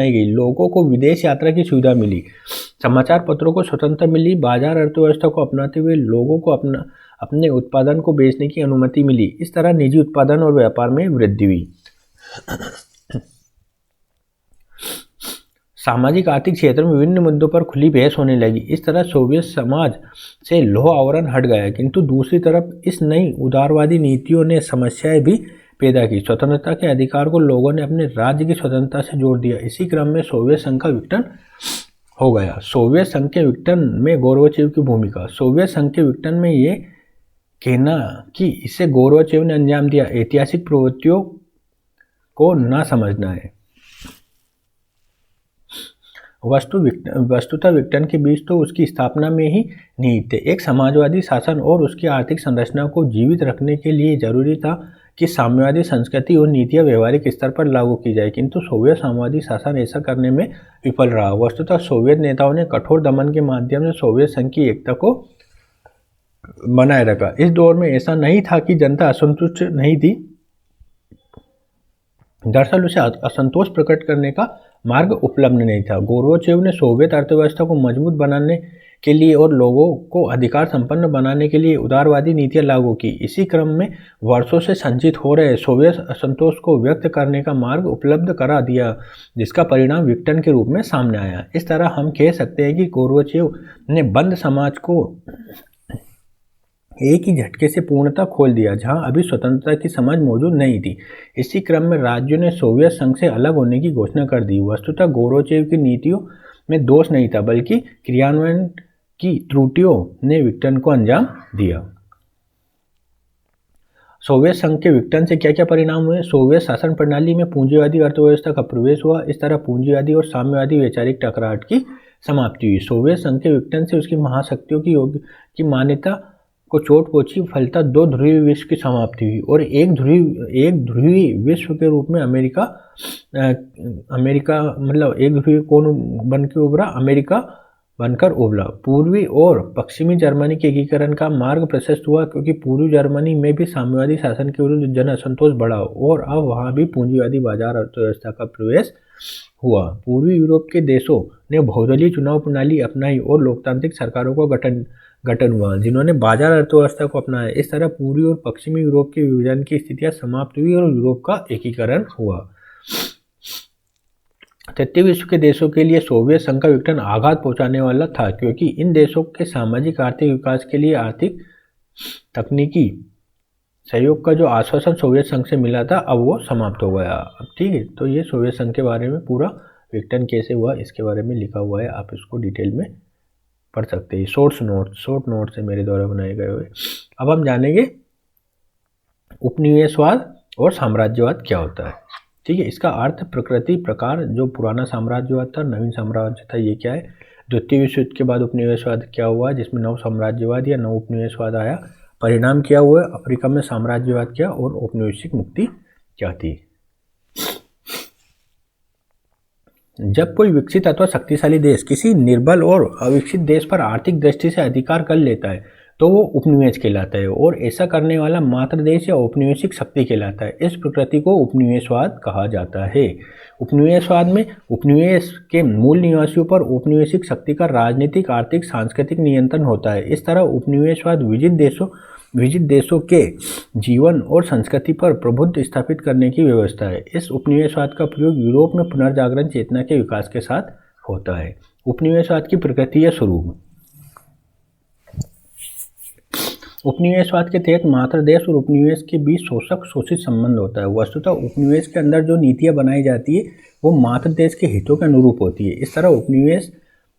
गई लोगों को विदेश यात्रा की सुविधा मिली, समाचार पत्रों को स्वतंत्रता मिली, बाजार अर्थव्यवस्था को अपनाते हुए लोगों को अपने उत्पादन को बेचने की अनुमति मिली। इस तरह निजी उत्पादन और व्यापार में वृद्धि हुई। सामाजिक, आर्थिक क्षेत्र में विभिन्न मुद्दों पर खुली बहस होने लगी। इस तरह सोवियत समाज से लोह आवरण हट गया, किंतु दूसरी तरफ इस नई उदारवादी नीतियों ने समस्याएं भी पैदा की। स्वतंत्रता के अधिकार को लोगों ने अपने राज्य की स्वतंत्रता से जोड़ दिया। इसी क्रम में सोवियत संघ का विघटन हो गया। सोवियत संघ के विघटन में गोर्बाचेव की भूमिका। सोवियत संघ के विघटन में ये कहना कि इसे गोर्बाचेव ने अंजाम दिया, ऐतिहासिक प्रवृत्तियों को न समझना है। वस्तुतः विघटन के बीच तो उसकी स्थापना में ही निहित थे। एक समाजवादी शासन और उसकी आर्थिक संरचना को जीवित रखने के लिए जरूरी था कि साम्यवादी संस्कृति और नीतियां व्यवहारिक स्तर पर लागू की जाए, किंतु सोवियत साम्यवादी शासन ऐसा करने में विफल रहा। वस्तुतः सोवियत नेताओं ने कठोर दमन के माध्यम से सोवियत संघ की एकता को बनाए रखा। इस दौर में ऐसा नहीं था कि जनता असंतुष्ट नहीं थी, दरअसल उसे असंतोष प्रकट करने का मार्ग उपलब्ध नहीं था। गोर्बाचेव ने सोवियत अर्थव्यवस्था को मजबूत बनाने के लिए और लोगों को अधिकार संपन्न बनाने के लिए उदारवादी नीतियां लागू की। इसी क्रम में वर्षों से संचित हो रहे सोवियत असंतोष को व्यक्त करने का मार्ग उपलब्ध करा दिया, जिसका परिणाम विघटन के रूप में सामने आया। इस तरह हम कह सकते हैं कि गोर्बाचेव ने बंद समाज को एक ही झटके से पूर्णतः खोल दिया, जहां अभी स्वतंत्रता की समझ मौजूद नहीं थी। इसी क्रम में राज्यों ने सोवियत संघ से अलग होने की घोषणा कर दी। वस्तुतः गोर्बाचेव की नीतियों में दोष नहीं था, बल्कि क्रियान्वयन की त्रुटियों ने विघटन को अंजाम दिया। सोवियत संघ के विघटन से क्या क्या परिणाम हुए? सोवियत शासन प्रणाली में पूंजीवादी अर्थव्यवस्था का प्रवेश हुआ। इस तरह पूंजीवादी और साम्यवादी वैचारिक टकराहट की समाप्ति हुई। सोवियत संघ के विघटन से उसकी महाशक्तियों की मान्यता को चोट पहुंची। फलतः दो ध्रुवीय विश्व की समाप्ति हुई और एक ध्रुवीय विश्व के रूप में अमेरिका मतलब एक ध्रुवीय कौन बन के उभरा? अमेरिका बनकर उभरा। पूर्वी और पश्चिमी जर्मनी के एकीकरण का मार्ग प्रशस्त हुआ, क्योंकि पूर्वी जर्मनी में भी साम्यवादी शासन के विरुद्ध जन असंतोष बढ़ा और अब वहां भी पूंजीवादी बाजार अर्थव्यवस्था का प्रवेश हुआ। पूर्वी यूरोप के देशों ने बहुदलीय चुनाव प्रणाली अपनाई और लोकतांत्रिक सरकारों का गठन हुआ, जिन्होंने बाजार अर्थव्यवस्था को अपनाया। इस तरह पूर्वी और पश्चिमी यूरोप के विभाजन की स्थितियां समाप्त हुई और यूरोप का एकीकरण हुआ। तृतीय विश्व के देशों के लिए सोवियत संघ का विघटन आघात पहुंचाने वाला था, क्योंकि इन देशों के सामाजिक आर्थिक विकास के लिए आर्थिक तकनीकी सहयोग का जो आश्वासन सोवियत संघ से मिला था, अब वो समाप्त हो गया। अब ठीक है, तो ये सोवियत संघ के बारे में पूरा विघटन कैसे हुआ इसके बारे में लिखा हुआ है, आप इसको डिटेल में पढ़ सकते हैं। शॉर्ट नोट से मेरे द्वारा बनाए गए हुए। अब हम जानेंगे उपनिवेशवाद और साम्राज्यवाद क्या होता है। ठीक है, इसका अर्थ प्रकृति प्रकार जो पुराना साम्राज्यवाद था, नवीन साम्राज्य था, ये क्या है। द्वितीय विश्व युद्ध के बाद उपनिवेशवाद क्या हुआ, जिसमें नव साम्राज्यवाद या नव उपनिवेशवाद आया। परिणाम क्या हुआ? अफ्रीका में साम्राज्यवाद क्या और औपनिवेशिक मुक्ति क्या थी? जब कोई विकसित अथवा शक्तिशाली देश किसी निर्बल और अविकसित देश पर आर्थिक दृष्टि से अधिकार कर लेता है तो वो उपनिवेश कहलाता है, और ऐसा करने वाला मात्र देश या औपनिवेशिक शक्ति कहलाता है। इस प्रकृति को उपनिवेशवाद कहा जाता है। उपनिवेशवाद में उपनिवेश के मूल निवासियों पर औपनिवेशिक शक्ति का राजनीतिक, आर्थिक, सांस्कृतिक नियंत्रण होता है। इस तरह उपनिवेशवाद विजित देशों के जीवन और संस्कृति पर प्रभुत्व स्थापित करने की व्यवस्था है। इस उपनिवेशवाद का प्रयोग यूरोप में पुनर्जागरण चेतना के विकास के साथ होता है। उपनिवेशवाद की प्रकृति या स्वरूप। उपनिवेशवाद के तहत मात्र देश और उपनिवेश के बीच शोषक शोषित संबंध होता है। वस्तुतः उपनिवेश के अंदर जो नीतियां बनाई जाती है वो मात्र देश के हितों के अनुरूप होती है। इस तरह उपनिवेश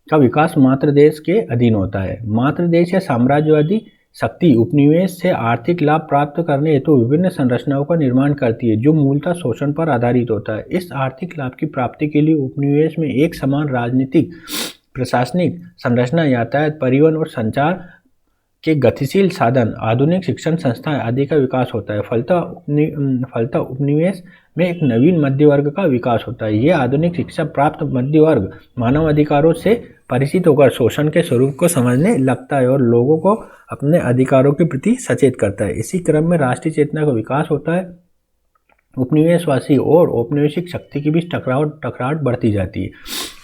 का विकास मात्र देश के अधीन होता है। मात्र देश या साम्राज्यवादी शक्ति उपनिवेश से आर्थिक लाभ प्राप्त करने हेतु विभिन्न संरचनाओं का निर्माण करती है जो मूलतः शोषण पर आधारित होता है। इस आर्थिक लाभ की प्राप्ति के लिए उपनिवेश में एक समान राजनीतिक, प्रशासनिक संरचना, यातायात, परिवहन और संचार के गतिशील साधन, आधुनिक शिक्षण संस्थाएं आदि का विकास होता है। फलतः उपनिवेश में एक नवीन मध्य वर्ग का विकास होता है। यह आधुनिक शिक्षा प्राप्त मध्य वर्ग मानव अधिकारों से परिचित होकर शोषण के स्वरूप को समझने लगता है और लोगों को अपने अधिकारों के प्रति सचेत करता है। इसी क्रम में राष्ट्रीय चेतना का विकास होता है। उपनिवेशवासी और औपनिवेशिक शक्ति के बीच टकराहट बढ़ती जाती है।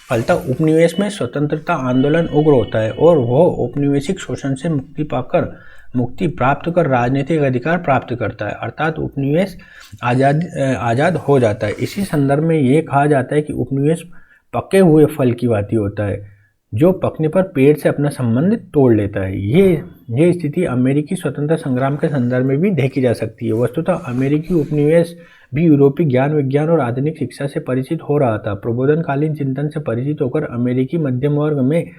फलतः उपनिवेश में स्वतंत्रता आंदोलन उग्र होता है और वह औपनिवेशिक शोषण से मुक्ति प्राप्त कर राजनीतिक अधिकार प्राप्त करता है, अर्थात उपनिवेश आज़ाद हो जाता है। इसी संदर्भ में यह कहा जाता है कि उपनिवेश पके हुए फल की भांति होता है जो पकने पर पेड़ से अपना संबंध तोड़ लेता है। ये स्थिति अमेरिकी स्वतंत्रता संग्राम के संदर्भ में भी देखी जा सकती है। वस्तुतः अमेरिकी उपनिवेश भी यूरोपीय ज्ञान विज्ञान और आधुनिक शिक्षा से परिचित हो रहा था। प्रबोधनकालीन चिंतन से परिचित होकर अमेरिकी मध्यम वर्ग में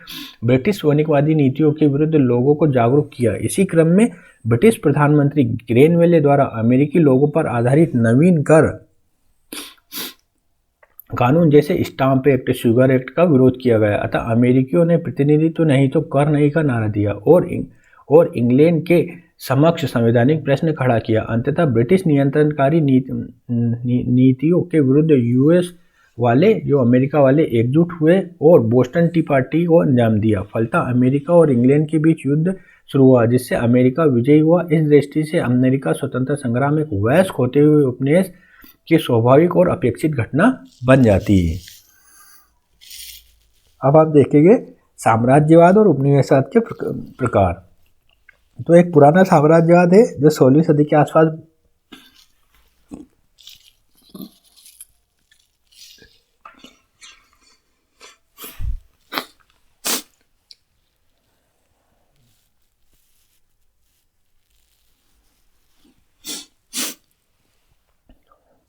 ब्रिटिश वणिकवादी नीतियों के विरुद्ध लोगों को जागरूक किया। इसी क्रम में ब्रिटिश प्रधानमंत्री ग्रेनवेले द्वारा अमेरिकी लोगों पर आधारित नवीन कर कानून जैसे स्टाम्प एक्ट, शुगर एक्ट का विरोध किया गया। अतः अमेरिकियों ने प्रतिनिधित्व नहीं तो कर नहीं का नारा दिया और इंग्लैंड के समक्ष संवैधानिक प्रश्न खड़ा किया। अंततः ब्रिटिश नियंत्रणकारी नीतियों के विरुद्ध यूएस वाले जो अमेरिका वाले एकजुट हुए और बोस्टन टी पार्टी को अंजाम दिया। फलतः अमेरिका और इंग्लैंड के बीच युद्ध शुरू हुआ जिससे अमेरिका विजयी हुआ। इस दृष्टि से अमेरिका स्वतंत्रता संग्राम एक वयस्क होते हुए उपनिवेश की स्वाभाविक और अपेक्षित घटना बन जाती है। अब आप देखेंगे साम्राज्यवाद और उपनिवेशवाद के प्रकार। तो एक पुराना साम्राज्यवाद है जो 16वीं सदी के आसपास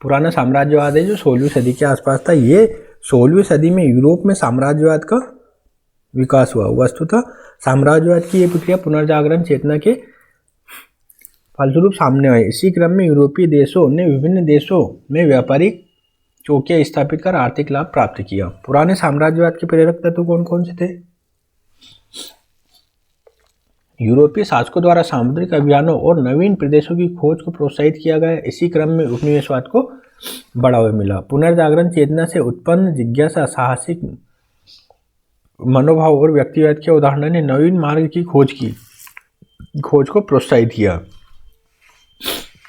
पुराना साम्राज्यवाद है जो 16वीं सदी के आसपास था। ये 16वीं सदी में यूरोप में साम्राज्यवाद का विकास हुआ। वस्तुतः साम्राज्यवाद की ये प्रक्रिया पुनर्जागरण चेतना के फलस्वरूप सामने आई। इसी क्रम में यूरोपीय देशों ने विभिन्न देशों में व्यापारिक चौकियां स्थापित कर आर्थिक लाभ प्राप्त किया। पुराने साम्राज्यवाद के प्रेरक तत्व कौन कौन से थे? यूरोपीय शासकों द्वारा सामुद्रिक अभियानों और नवीन प्रदेशों की खोज को प्रोत्साहित किया गया। इसी क्रम में उपनिवेशवाद को बढ़ावा मिला। पुनर्जागरण चेतना से उत्पन्न जिज्ञासा, साहसिक मनोभाव और व्यक्तिवाद के उदाहरण ने नवीन मार्ग की खोज को प्रोत्साहित किया।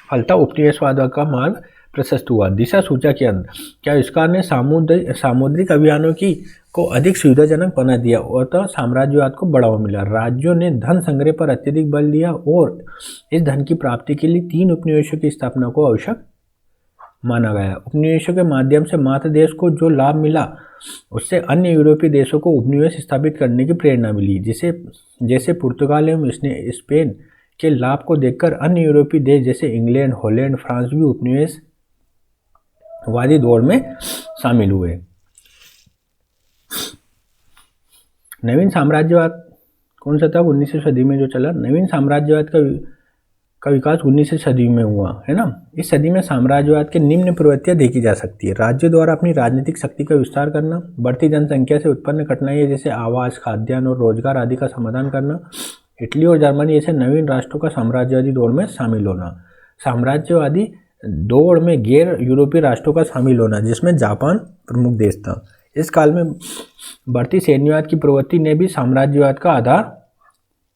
फलतः उपनिवेशवाद का मार्ग प्रशस्त हुआ। दिशा सूचक के अंदर क्या आविष्कार ने सामुद्रिक अभियानों को अधिक सुविधाजनक बना दिया और तो साम्राज्यवाद को बढ़ावा मिला। राज्यों ने धन संग्रह पर अत्यधिक बल दिया और इस धन की प्राप्ति के लिए 3 उपनिवेशों की स्थापना को आवश्यक माना गया। उपनिवेशों के माध्यम से मात्र देश को जो लाभ मिला उससे अन्य यूरोपीय देशों को उपनिवेश स्थापित करने की प्रेरणा मिली। जैसे पुर्तगाल एवं स्पेन के लाभ को देखकर अन्य यूरोपीय देश जैसे इंग्लैंड, हॉलैंड, फ्रांस भी उपनिवेशवादी दौड़ में शामिल हुए। नवीन साम्राज्यवाद कौन सा था? 19वीं सदी में जो चला। नवीन साम्राज्यवाद का विकास 19वीं सदी में हुआ है ना। इस सदी में साम्राज्यवाद के निम्न प्रवृत्तियां देखी जा सकती है। राज्यों द्वारा अपनी राजनीतिक शक्ति का विस्तार करना, बढ़ती जनसंख्या से उत्पन्न कठिनाइयां जैसे आवास, खाद्यान्न और रोजगार आदि का समाधान करना, इटली और जर्मनी जैसे नवीन राष्ट्रों का साम्राज्यवादी दौड़ में शामिल होना। साम्राज्यवादी दौड़ में गैर यूरोपीय राष्ट्रों का शामिल होना, जिसमें जापान प्रमुख देश था। इस काल में बढ़ती सैन्यवाद की प्रवृत्ति ने भी साम्राज्यवाद का आधार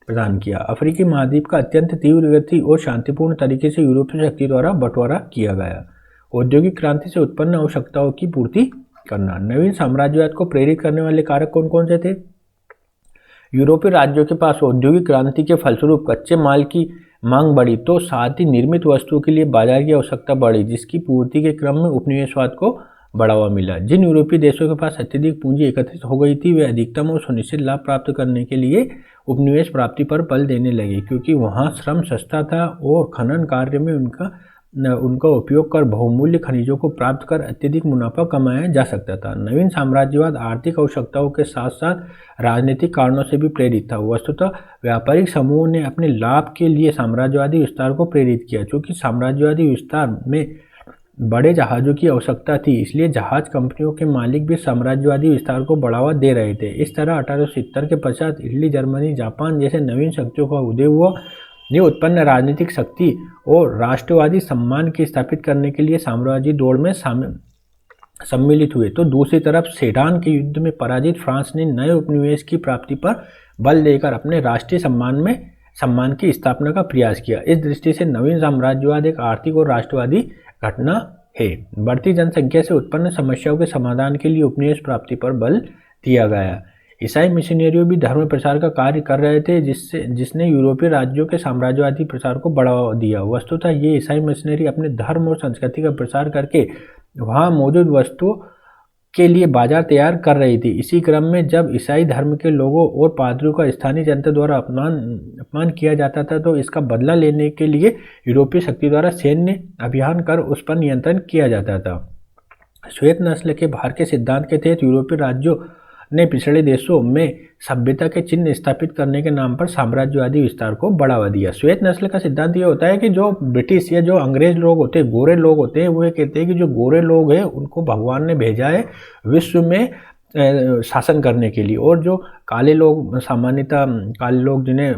प्रदान किया। अफ्रीकी महाद्वीप का अत्यंत तीव्र गति और शांतिपूर्ण तरीके से यूरोपीय शक्ति द्वारा बंटवारा किया गया। औद्योगिक क्रांति से उत्पन्न आवश्यकताओं की पूर्ति करना। नवीन साम्राज्यवाद को प्रेरित करने वाले कारक कौन कौन से थे? यूरोपीय राज्यों के पास औद्योगिक क्रांति के फलस्वरूप कच्चे माल की मांग बढ़ी, तो साथ ही निर्मित वस्तुओं के लिए बाजार की आवश्यकता बढ़ी, जिसकी पूर्ति के क्रम में उपनिवेशवाद को बढ़ावा मिला। जिन यूरोपीय देशों के पास अत्यधिक पूंजी एकत्रित हो गई थी, वे अधिकतम और सुनिश्चित लाभ प्राप्त करने के लिए उपनिवेश प्राप्ति पर बल देने लगे, क्योंकि वहां श्रम सस्ता था और खनन कार्य में उनका उपयोग कर बहुमूल्य खनिजों को प्राप्त कर अत्यधिक मुनाफा कमाया जा सकता था। नवीन साम्राज्यवाद आर्थिक आवश्यकताओं के साथ साथ राजनीतिक कारणों से भी प्रेरित था। वस्तुतः व्यापारिक समूहों ने अपने लाभ के लिए साम्राज्यवादी विस्तार को प्रेरित किया। चूँकि साम्राज्यवादी विस्तार में बड़े जहाज़ों की आवश्यकता थी, इसलिए जहाज कंपनियों के मालिक भी साम्राज्यवादी विस्तार को बढ़ावा दे रहे थे। इस तरह 1870 के पश्चात इटली, जर्मनी, जापान जैसे नवीन शक्तियों का उदय हुआ। ये उत्पन्न राजनीतिक शक्ति और राष्ट्रवादी सम्मान की स्थापित करने के लिए साम्राज्यवादी दौड़ में सम्मिलित हुए। तो दूसरी तरफ सेडान के युद्ध में पराजित फ्रांस ने नए उपनिवेश की प्राप्ति पर बल देकर अपने राष्ट्रीय सम्मान की स्थापना का प्रयास किया। इस दृष्टि से नवीन साम्राज्यवाद एक आर्थिक और राष्ट्रवादी घटना है। बढ़ती जनसंख्या से उत्पन्न समस्याओं के समाधान के लिए उपनिवेश प्राप्ति पर बल दिया गया। ईसाई मिशनरियों भी धर्म प्रचार का कार्य कर रहे थे, जिसने यूरोपीय राज्यों के साम्राज्यवादी प्रचार को बढ़ावा दिया। वस्तुतः ये ईसाई मिशनरी अपने धर्म और संस्कृति का प्रचार करके वहाँ मौजूद वस्तुओं के लिए बाजार तैयार कर रही थी। इसी क्रम में जब ईसाई धर्म के लोगों और पादरियों का स्थानीय जनता द्वारा अपमान किया जाता था, तो इसका बदला लेने के लिए यूरोपीय शक्ति द्वारा सैन्य अभियान कर उस पर नियंत्रण किया जाता था। श्वेत नस्ल के भार के सिद्धांत के तहत यूरोपीय राज्यों ने पिछड़े देशों में सभ्यता के चिन्ह स्थापित करने के नाम पर साम्राज्यवादी विस्तार को बढ़ावा दिया। श्वेत नस्ल का सिद्धांत ये होता है कि जो ब्रिटिश या जो अंग्रेज लोग होते हैं, गोरे लोग होते हैं, वो ये कहते हैं कि जो गोरे लोग हैं उनको भगवान ने भेजा है विश्व में शासन करने के लिए, और जो काले लोग, सामान्यतः काले लोग जिन्हें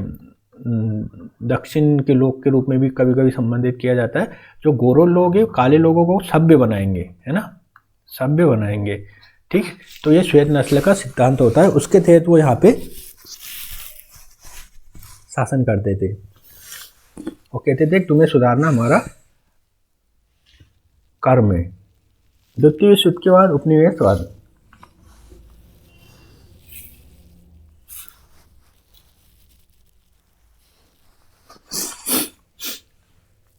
दक्षिण के लोग के रूप में भी कभी कभी संबंधित किया जाता है, जो गोरे लोग हैं काले लोगों को सभ्य बनाएंगे, है ना, सभ्य बनाएंगे। ठीक, तो ये श्वेत नस्ल का सिद्धांत होता है, उसके तहत वो यहाँ पे शासन करते थे। वो कहते थे तुम्हें सुधारना हमारा कर्म है। द्वितीय विश्व युद्ध के बाद उपनिवेशवाद।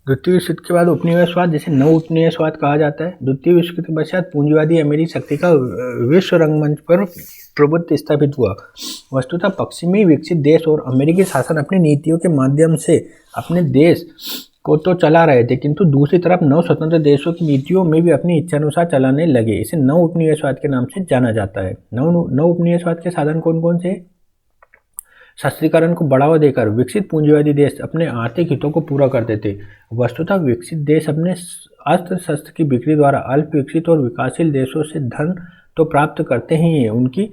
द्वितीय विश्व युद्ध के बाद उपनिवेशवाद, जिसे नव उपनिवेशवाद कहा जाता है। द्वितीय विश्व युद्ध के पश्चात पूंजीवादी अमेरिकी शक्ति का विश्व रंगमंच पर प्रभुत्व स्थापित हुआ। वस्तुतः पश्चिमी विकसित देश और अमेरिकी शासन अपनी नीतियों के माध्यम से अपने देश को तो चला रहे थे, किंतु दूसरी तरफ नव स्वतंत्र देशों की नीतियों में भी अपनी इच्छानुसार चलाने लगे। इसे नव उपनिवेशवाद के नाम से जाना जाता है। नव उपनिवेशवाद के साधन कौन कौन से? शस्त्रीकरण को बढ़ावा देकर विकसित पूंजीवादी देश अपने आर्थिक हितों को पूरा करते थे। वस्तुतः विकसित देश अपने अस्त्र शस्त्र की बिक्री द्वारा अल्प विकसित और विकासशील देशों से धन तो प्राप्त करते ही हैं, उनकी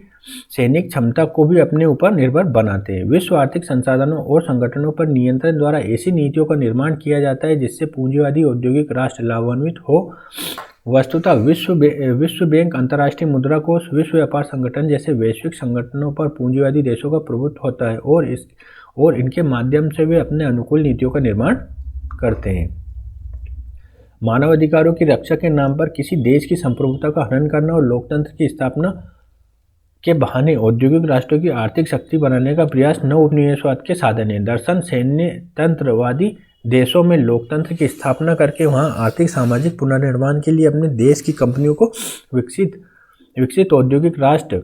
सैनिक क्षमता को भी अपने ऊपर निर्भर बनाते हैं। विश्व आर्थिक संसाधनों और संगठनों पर नियंत्रण द्वारा ऐसी नीतियों का निर्माण किया जाता है जिससे पूंजीवादी औद्योगिक राष्ट्र लाभान्वित हो। वस्तुतः विश्व बैंक, अंतर्राष्ट्रीय मुद्रा कोष, विश्व व्यापार संगठन जैसे वैश्विक संगठनों पर पूंजीवादी देशों का प्रभुत्व होता है और इनके माध्यम से वे अपने अनुकूल नीतियों का निर्माण करते हैं। मानव अधिकारों की रक्षा के नाम पर किसी देश की संप्रभुता का हनन करना और लोकतंत्र की स्थापना के बहाने औद्योगिक राष्ट्रों की आर्थिक शक्ति बनाने का प्रयास नव उपनिवेशवाद के साधन है। दर्शन सैन्य तंत्रवादी देशों में लोकतंत्र की स्थापना करके वहां आर्थिक सामाजिक पुनर्निर्माण के लिए अपने देश की कंपनियों को विकसित औद्योगिक राष्ट्र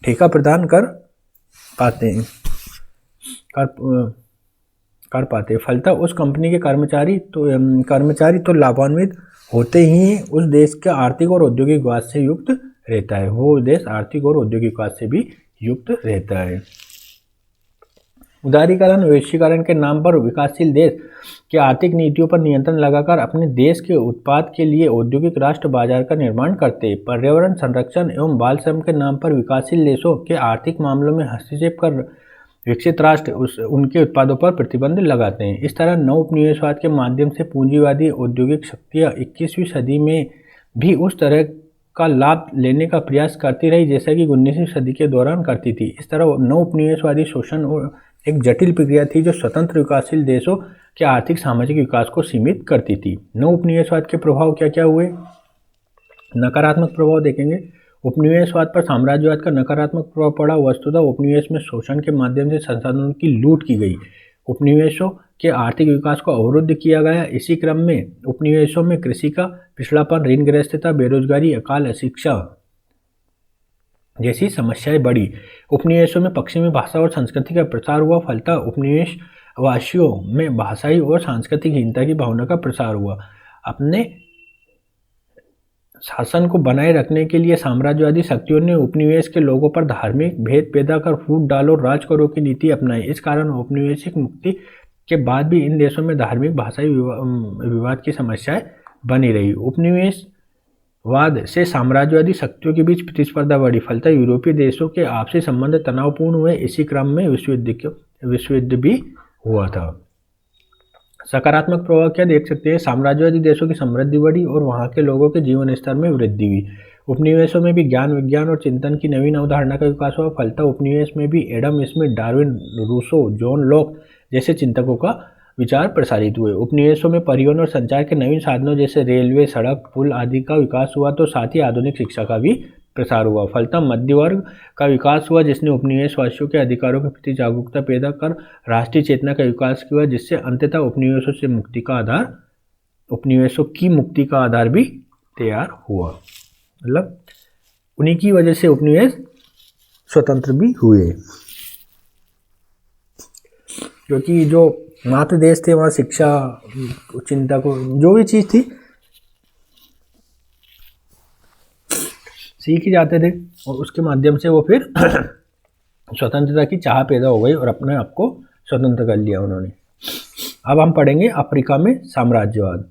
ठेका प्रदान कर पाते। फलतः उस कंपनी के कर्मचारी तो लाभान्वित होते ही उस देश का आर्थिक और औद्योगिक विकास से युक्त रहता है। वो देश आर्थिक और औद्योगिक विकास से भी युक्त रहता है। उदारीकरण, वैश्वीकरण के नाम पर विकासशील देश की आर्थिक नीतियों पर नियंत्रण लगाकर अपने देश के उत्पाद के लिए औद्योगिक राष्ट्र बाजार का निर्माण करते हैं। पर्यावरण संरक्षण एवं बाल श्रम के नाम पर विकासशील देशों के आर्थिक मामलों में हस्तक्षेप कर विकसित राष्ट्र उनके उत्पादों पर प्रतिबंध लगाते हैं। इस तरह नव उपनिवेशवाद के माध्यम से पूंजीवादी औद्योगिक शक्तियाँ 21वीं सदी में भी उस तरह का लाभ लेने का प्रयास करती रही जैसा कि 19वीं सदी के दौरान करती थी। इस तरह नव उपनिवेशवादी शोषण और एक जटिल प्रक्रिया थी जो स्वतंत्र विकासशील देशों के आर्थिक सामाजिक विकास को सीमित करती थी। नव उपनिवेशवाद के प्रभाव क्या क्या हुए? नकारात्मक प्रभाव देखेंगे। उपनिवेशवाद पर साम्राज्यवाद का नकारात्मक प्रभाव पड़ा। वस्तुतः उपनिवेश में शोषण के माध्यम से संसाधनों की लूट की गई। उपनिवेशों के आर्थिक विकास को अवरुद्ध किया गया। इसी क्रम में उपनिवेशों में कृषि का पिछड़ापन, ऋणग्रस्तता, बेरोजगारी, अकाल, अशिक्षा जैसी समस्याएं बढ़ी। उपनिवेशों में पश्चिमी भाषा और संस्कृति का प्रसार हुआ। फलतः उपनिवेश वासियों में भाषाई और सांस्कृतिक हीनता की भावना का प्रसार हुआ। अपने शासन को बनाए रखने के लिए साम्राज्यवादी शक्तियों ने उपनिवेश के लोगों पर धार्मिक भेद पैदा कर फूट डाल और राज करो की नीति अपनाई। इस कारण औपनिवेशिक मुक्ति के बाद भी इन देशों में धार्मिक भाषाई विवाद की समस्याएं बनी रही। उपनिवेशवाद से साम्राज्यवादी शक्तियों के बीच प्रतिस्पर्धा बढ़ी। फलतः यूरोपीय देशों के आपसी संबंध तनावपूर्ण हुए। इसी क्रम में विश्व युद्ध भी हुआ था। सकारात्मक प्रभाव क्या देख सकते हैं? साम्राज्यवादी देशों की समृद्धि बढ़ी और वहाँ के लोगों के जीवन स्तर में वृद्धि हुई। उपनिवेशों में भी ज्ञान, विज्ञान और चिंतन की नवीन अवधारणा का विकास हुआ। फलतः उपनिवेश में भी Adam Smith, Darwin, Rousseau, John Locke जैसे चिंतकों का विचार प्रसारित हुए। उपनिवेशों में परिवहन और संचार के नवीन साधनों जैसे रेलवे, सड़क, पुल आदि का विकास हुआ तो साथ ही आधुनिक शिक्षा का भी प्रसार हुआ। फलतः मध्य वर्ग का विकास हुआ जिसने उपनिवेशवासियों के अधिकारों के प्रति जागरूकता पैदा कर राष्ट्रीय चेतना का विकास किया, जिससे अंततः उपनिवेशों की मुक्ति का आधार भी तैयार हुआ। मतलब उन्हीं की वजह से उपनिवेश स्वतंत्र भी हुए, क्योंकि जो मातृ देश थे वहाँ शिक्षा, चिंता को जो भी चीज़ थी सीख ही जाते थे और उसके माध्यम से वो फिर स्वतंत्रता की चाह पैदा हो गई और अपने आप को स्वतंत्र कर लिया उन्होंने। अब हम पढ़ेंगे अफ्रीका में साम्राज्यवाद।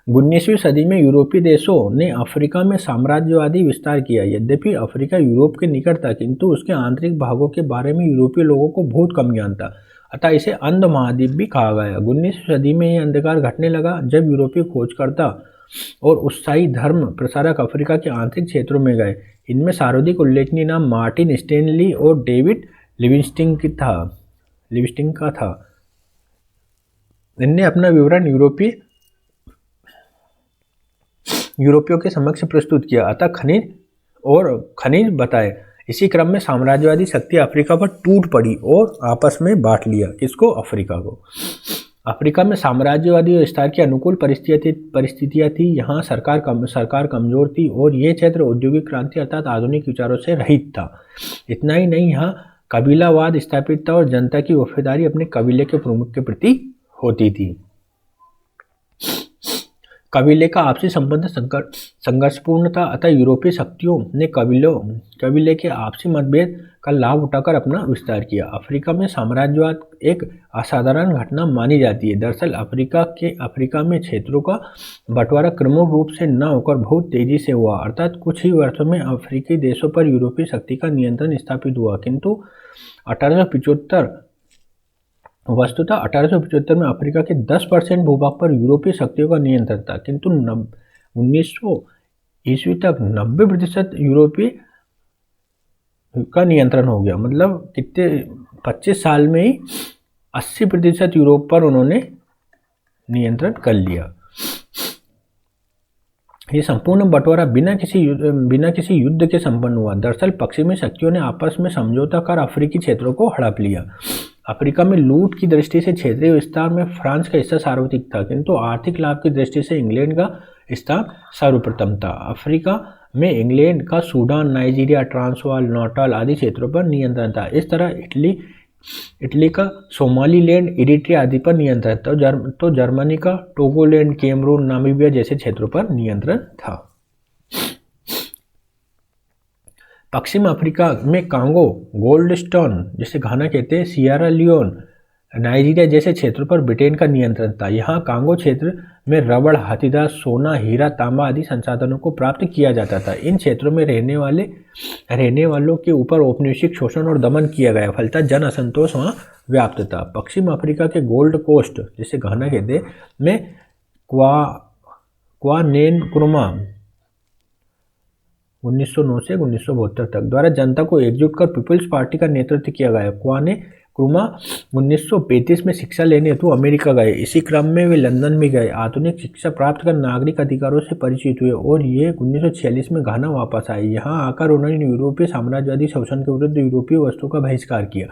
19वीं सदी में यूरोपीय देशों ने अफ्रीका में साम्राज्यवादी विस्तार किया। यद्यपि अफ्रीका यूरोप के निकट था किंतु उसके आंतरिक भागों के बारे में यूरोपीय लोगों को बहुत कम ज्ञान था, अतः इसे अंध महाद्वीप भी कहा गया। 19वीं सदी में यह अंधकार घटने लगा जब यूरोपीय खोजकर्ता और उत्साही धर्म प्रसारक अफ्रीका के आंतरिक क्षेत्रों में गए। इनमें सर्वाधिक उल्लेखनीय नाम मार्टिन स्टेनली और डेविड लिविंगस्टन का था। इनने अपना विवरण यूरोपियों के समक्ष प्रस्तुत किया, अतः खनिज बताए। इसी क्रम में साम्राज्यवादी शक्ति अफ्रीका पर टूट पड़ी और आपस में बांट लिया। किसको? अफ्रीका को। अफ्रीका में साम्राज्यवादी विस्तार की अनुकूल परिस्थितियां थी। यहाँ सरकार कमजोर थी और ये क्षेत्र औद्योगिक क्रांति अर्थात आधुनिक विचारों से रहित था। इतना ही नहीं, यहाँ कबीलावाद स्थापित था और जनता की वफादारी अपने कबीले के प्रमुख के प्रति होती थी। कबीले का आपसी संबंध संघर्षपूर्ण था, अतः यूरोपीय शक्तियों ने कबीले के आपसी मतभेद का लाभ उठाकर अपना विस्तार किया। अफ्रीका में साम्राज्यवाद एक असाधारण घटना मानी जाती है। दरअसल अफ्रीका में क्षेत्रों का बंटवारा क्रमिक रूप से न होकर बहुत तेजी से हुआ, अर्थात कुछ ही वर्षों में अफ्रीकी देशों पर यूरोपीय शक्ति का नियंत्रण स्थापित हुआ। किंतु 1875 में अफ्रीका के 10% भूभाग पर यूरोपीय शक्तियों का नियंत्रण था, किंतु 1900 ईस्वी तक 90% यूरोपीय का नियंत्रण हो गया। मतलब कितने 25 साल में ही 80% यूरोप पर उन्होंने नियंत्रण कर लिया। ये संपूर्ण बंटवारा बिना किसी युद्ध के संपन्न हुआ। दरअसल पश्चिमी शक्तियों ने आपस में समझौता कर अफ्रीकी क्षेत्रों को हड़प लिया। अफ्रीका में लूट की दृष्टि से क्षेत्रीय विस्तार में फ्रांस का हिस्सा सार्वत्रिक था, किंतु आर्थिक लाभ की दृष्टि से इंग्लैंड का स्थान सर्वप्रथम था। अफ्रीका में इंग्लैंड का सूडान, नाइजीरिया, ट्रांसवाल, नाटाल आदि क्षेत्रों पर नियंत्रण था। इस तरह इटली का सोमालीलैंड, इरिट्रिया आदि पर नियंत्रण था, तो जर्मनी का टोगोलैंड, कैमरून, नामीबिया जैसे क्षेत्रों पर नियंत्रण था। पश्चिम अफ्रीका में कांगो, गोल्डस्टोन जिसे घाना कहते हैं, सियरा लियोन, नाइजीरिया जैसे क्षेत्रों पर ब्रिटेन का नियंत्रण था। यहाँ कांगो क्षेत्र में रबड़, हाथीदांत, सोना, हीरा, तांबा आदि संसाधनों को प्राप्त किया जाता था। इन क्षेत्रों में रहने वालों के ऊपर औपनिवेशिक शोषण और दमन किया गया, फलतः जन असंतोष वहाँ व्याप्त था। पश्चिम अफ्रीका के गोल्ड कोस्ट, जिसे घाना कहते हैं, में क्वानेनक्रुमा 1909 से 1972 तक द्वारा जनता को एकजुट कर पीपल्स पार्टी का नेतृत्व किया गया। क्वानेनक्रुमा 1935 में शिक्षा लेने हेतु अमेरिका गए। इसी क्रम में वे लंदन भी गए। आधुनिक शिक्षा प्राप्त कर नागरिक अधिकारों से परिचित हुए और ये 1946 में घाना वापस आए। यहाँ आकर उन्होंने यूरोपीय साम्राज्यवादी शोषण के विरुद्ध यूरोपीय वस्तुओं का बहिष्कार किया।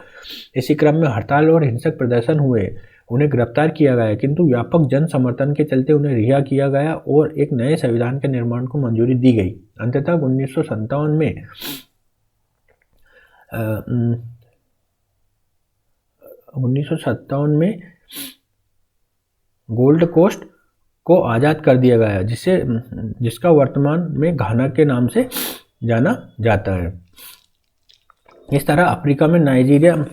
इसी क्रम में हड़ताल और हिंसक प्रदर्शन हुए। उन्हें गिरफ्तार किया गया, किंतु व्यापक जन समर्थन के चलते उन्हें रिहा किया गया और एक नए संविधान के निर्माण को मंजूरी दी गई। अंततः 1957 में गोल्ड कोस्ट को आज़ाद कर दिया गया, जिसका वर्तमान में घाना के नाम से जाना जाता है। इस तरह अफ्रीका में नाइजीरिया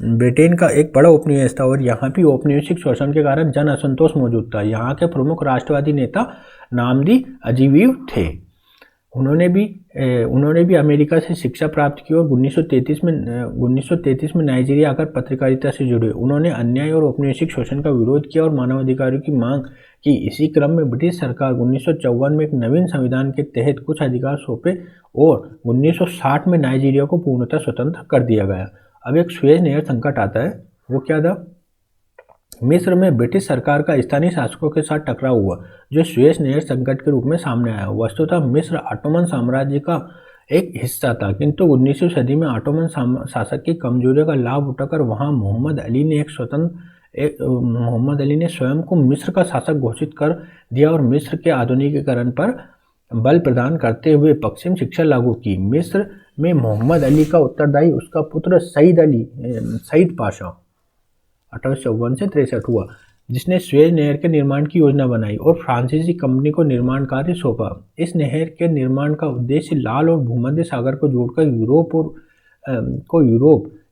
ब्रिटेन का एक बड़ा उपनिवेश था और यहाँ भी औपनिवेशिक शोषण के कारण जन असंतोष मौजूद था। यहाँ के प्रमुख राष्ट्रवादी नेता नामदी अजीविव थे। उन्होंने भी अमेरिका से शिक्षा प्राप्त की और 1933 में नाइजीरिया आकर पत्रकारिता से जुड़े। उन्होंने अन्याय और औपनिवेशिक शोषण का विरोध किया और मानवाधिकारों की मांग की। इसी क्रम में ब्रिटिश सरकार 1954 में एक नवीन संविधान के तहत कुछ अधिकार सौंपे और 1960 में नाइजीरिया को पूर्णतः स्वतंत्र कर दिया गया। अब एक सुएज नहर संकट आता है। वो क्या था? मिस्र में ब्रिटिश सरकार का स्थानीय शासकों के साथ टकराव हुआ, जो सुएज नहर संकट के रूप में सामने आया। वस्तुतः मिस्र ऑटोमन साम्राज्य का एक हिस्सा था, किंतु 19वीं सदी में ऑटोमन शासक की कमजोरियों का लाभ उठाकर वहां मोहम्मद अली ने स्वयं को मिस्र का शासक घोषित कर दिया और मिस्र के आधुनिकीकरण पर बल प्रदान करते हुए पश्चिम शिक्षा लागू की। मिस्र में मोहम्मद अली का उत्तरदायी उसका पुत्र सईद पाशा 1854 से 63 हुआ, जिसने सुएज नहर के निर्माण की योजना बनाई और फ्रांसीसी कंपनी को निर्माण कार्य सौंपा। इस नहर के निर्माण का उद्देश्य लाल और भूमध्य सागर को जोड़कर यूरोप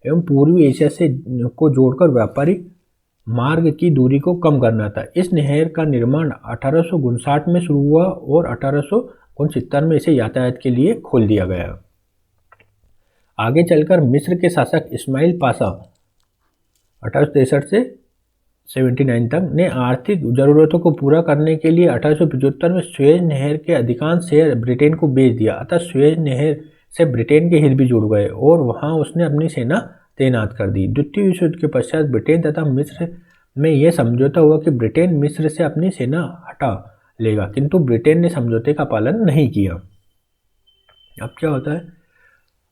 एवं पूर्वी एशिया से को जोड़कर व्यापारिक मार्ग की दूरी को कम करना था। इस नहर का निर्माण 1859 में शुरू हुआ और 1869 में इसे यातायात के लिए खोल दिया गया। आगे चलकर मिस्र के शासक इस्माइल पाशा 1863 से 79 तक ने आर्थिक जरूरतों को पूरा करने के लिए 1875 में सुएज नहर के अधिकांश शेयर ब्रिटेन को बेच दिया। अतः सुएज नहर से ब्रिटेन के हित भी जुड़ गए और वहां उसने अपनी सेना तैनात कर दी। द्वितीय विश्व युद्ध के पश्चात ब्रिटेन तथा मिस्र में यह समझौता हुआ कि ब्रिटेन मिस्र से अपनी सेना हटा लेगा, किंतु ब्रिटेन ने समझौते का पालन नहीं किया। अब क्या होता है?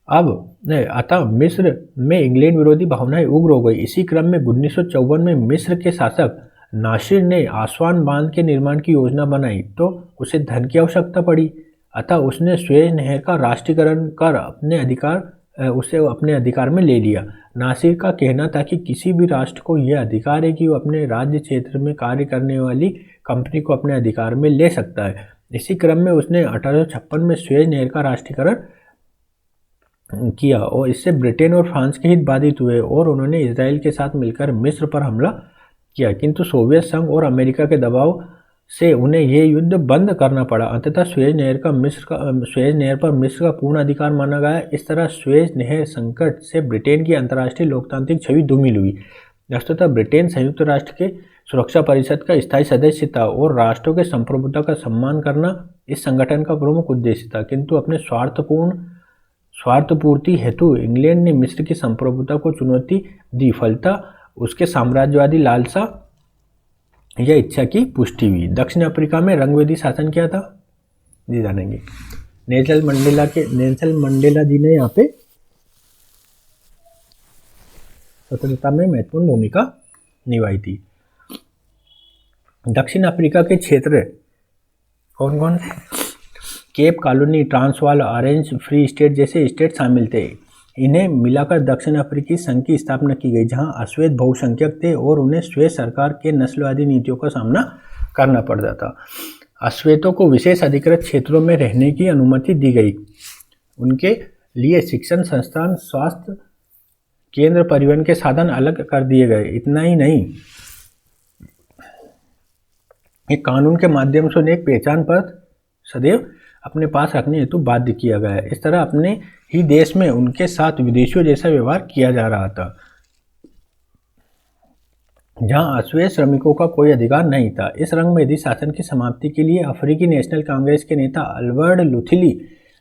अतः मिस्र में इंग्लैंड विरोधी भावनाएं उग्र हो गई। इसी क्रम में 1954 में मिस्र के शासक नासिर ने आसवान बांध के निर्माण की योजना बनाई, तो उसे धन की आवश्यकता पड़ी। अतः उसने सुएज नहर का राष्ट्रीयकरण कर उसे अपने अधिकार में ले लिया। नासिर का कहना था कि किसी भी राष्ट्र को यह अधिकार है कि वो अपने राज्य क्षेत्र में कार्य करने वाली कंपनी को अपने अधिकार में ले सकता है। इसी क्रम में उसने 1856 में सुएज नहर का राष्ट्रीयकरण किया और इससे ब्रिटेन और फ्रांस के हित बाधित हुए और उन्होंने इजराइल के साथ मिलकर मिस्र पर हमला किया, किंतु सोवियत संघ और अमेरिका के दबाव से उन्हें यह युद्ध बंद करना पड़ा। अंततः सुएज नहर पर मिस्र का पूर्ण अधिकार माना गया। इस तरह सुएज नहर संकट से ब्रिटेन की अंतर्राष्ट्रीय लोकतांत्रिक छवि धूमिल हुई। वस्तुतः ब्रिटेन संयुक्त राष्ट्र के सुरक्षा परिषद का स्थायी सदस्य था और राष्ट्रों के संप्रभुता का सम्मान करना इस संगठन का प्रमुख उद्देश्य था, किंतु अपने स्वार्थपूर्ति हेतु इंग्लैंड ने मिस्र की संप्रभुता को चुनौती दी। फलतः उसके साम्राज्यवादी लालसा या इच्छा की पुष्टि हुई। दक्षिण अफ्रीका में रंगभेदी शासन क्या था, जी जानेंगे। नेल्सन मंडेला जी ने यहाँ पे स्वतंत्रता में महत्वपूर्ण भूमिका निभाई थी। दक्षिण अफ्रीका के क्षेत्र कौन कौन थे? Cape Colony, Transvaal, orange free state जैसे स्टेट शामिल थे। इन्हें मिलाकर दक्षिण अफ्रीकी संघ की स्थापना की गई, जहां अश्वेत बहुसंख्यक थे और उन्हें श्वेत सरकार के नस्लवादी नीतियों का सामना करना पड़ता था। अश्वेतों को विशेष अधिकृत क्षेत्रों में रहने की अनुमति दी गई। उनके लिए शिक्षण संस्थान, स्वास्थ्य केंद्र, परिवहन के साधन अलग कर दिए गए। इतना ही नहीं, एक कानून के माध्यम से उन्हें एक पहचान पत्र सदैव अपने पास रखने हेतु बाध्य किया गया है। इस तरह अपने ही देश में उनके साथ विदेशियों जैसा व्यवहार किया जा रहा था, जहां अश्वेत श्रमिकों का कोई अधिकार नहीं था। इस रंगभेदी शासन की समाप्ति के लिए अफ्रीकी नेशनल कांग्रेस के नेता अल्बर्ट लुथिली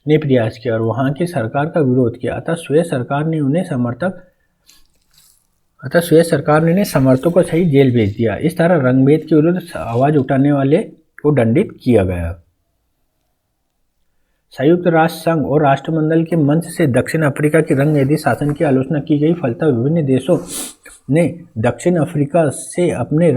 ने प्रयास किया और वहां की सरकार का विरोध किया। अतः श्वेत सरकार ने उन्हें समर्थकों को सही जेल भेज दिया। इस तरह रंगभेद के विरुद्ध आवाज उठाने वाले को दंडित किया गया। संयुक्त राष्ट्र संघ और राष्ट्रमंडल के मंच से दक्षिण अफ्रीका की रंगभेदी शासन की आलोचना की गई। फलतः विभिन्न देशों ने दक्षिण अफ्रीका से अपने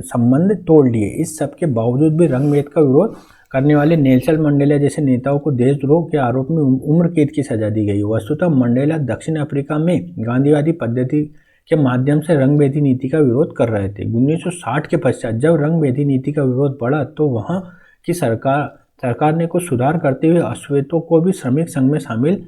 संबंध तोड़ लिए। इस सब के बावजूद भी रंगभेद का विरोध करने वाले नेल्सन मंडेला जैसे नेताओं को देशद्रोह के आरोप में उम्र कैद की सजा दी गई। वस्तुतः मंडेला दक्षिण अफ्रीका में गांधीवादी पद्धति के माध्यम से रंगभेदी नीति का विरोध कर रहे थे। 1960 के पश्चात जब रंगभेदी नीति का विरोध बढ़ा तो वहां की सरकार ने कुछ सुधार करते हुए अश्वेतों को भी श्रमिक संघ में शामिल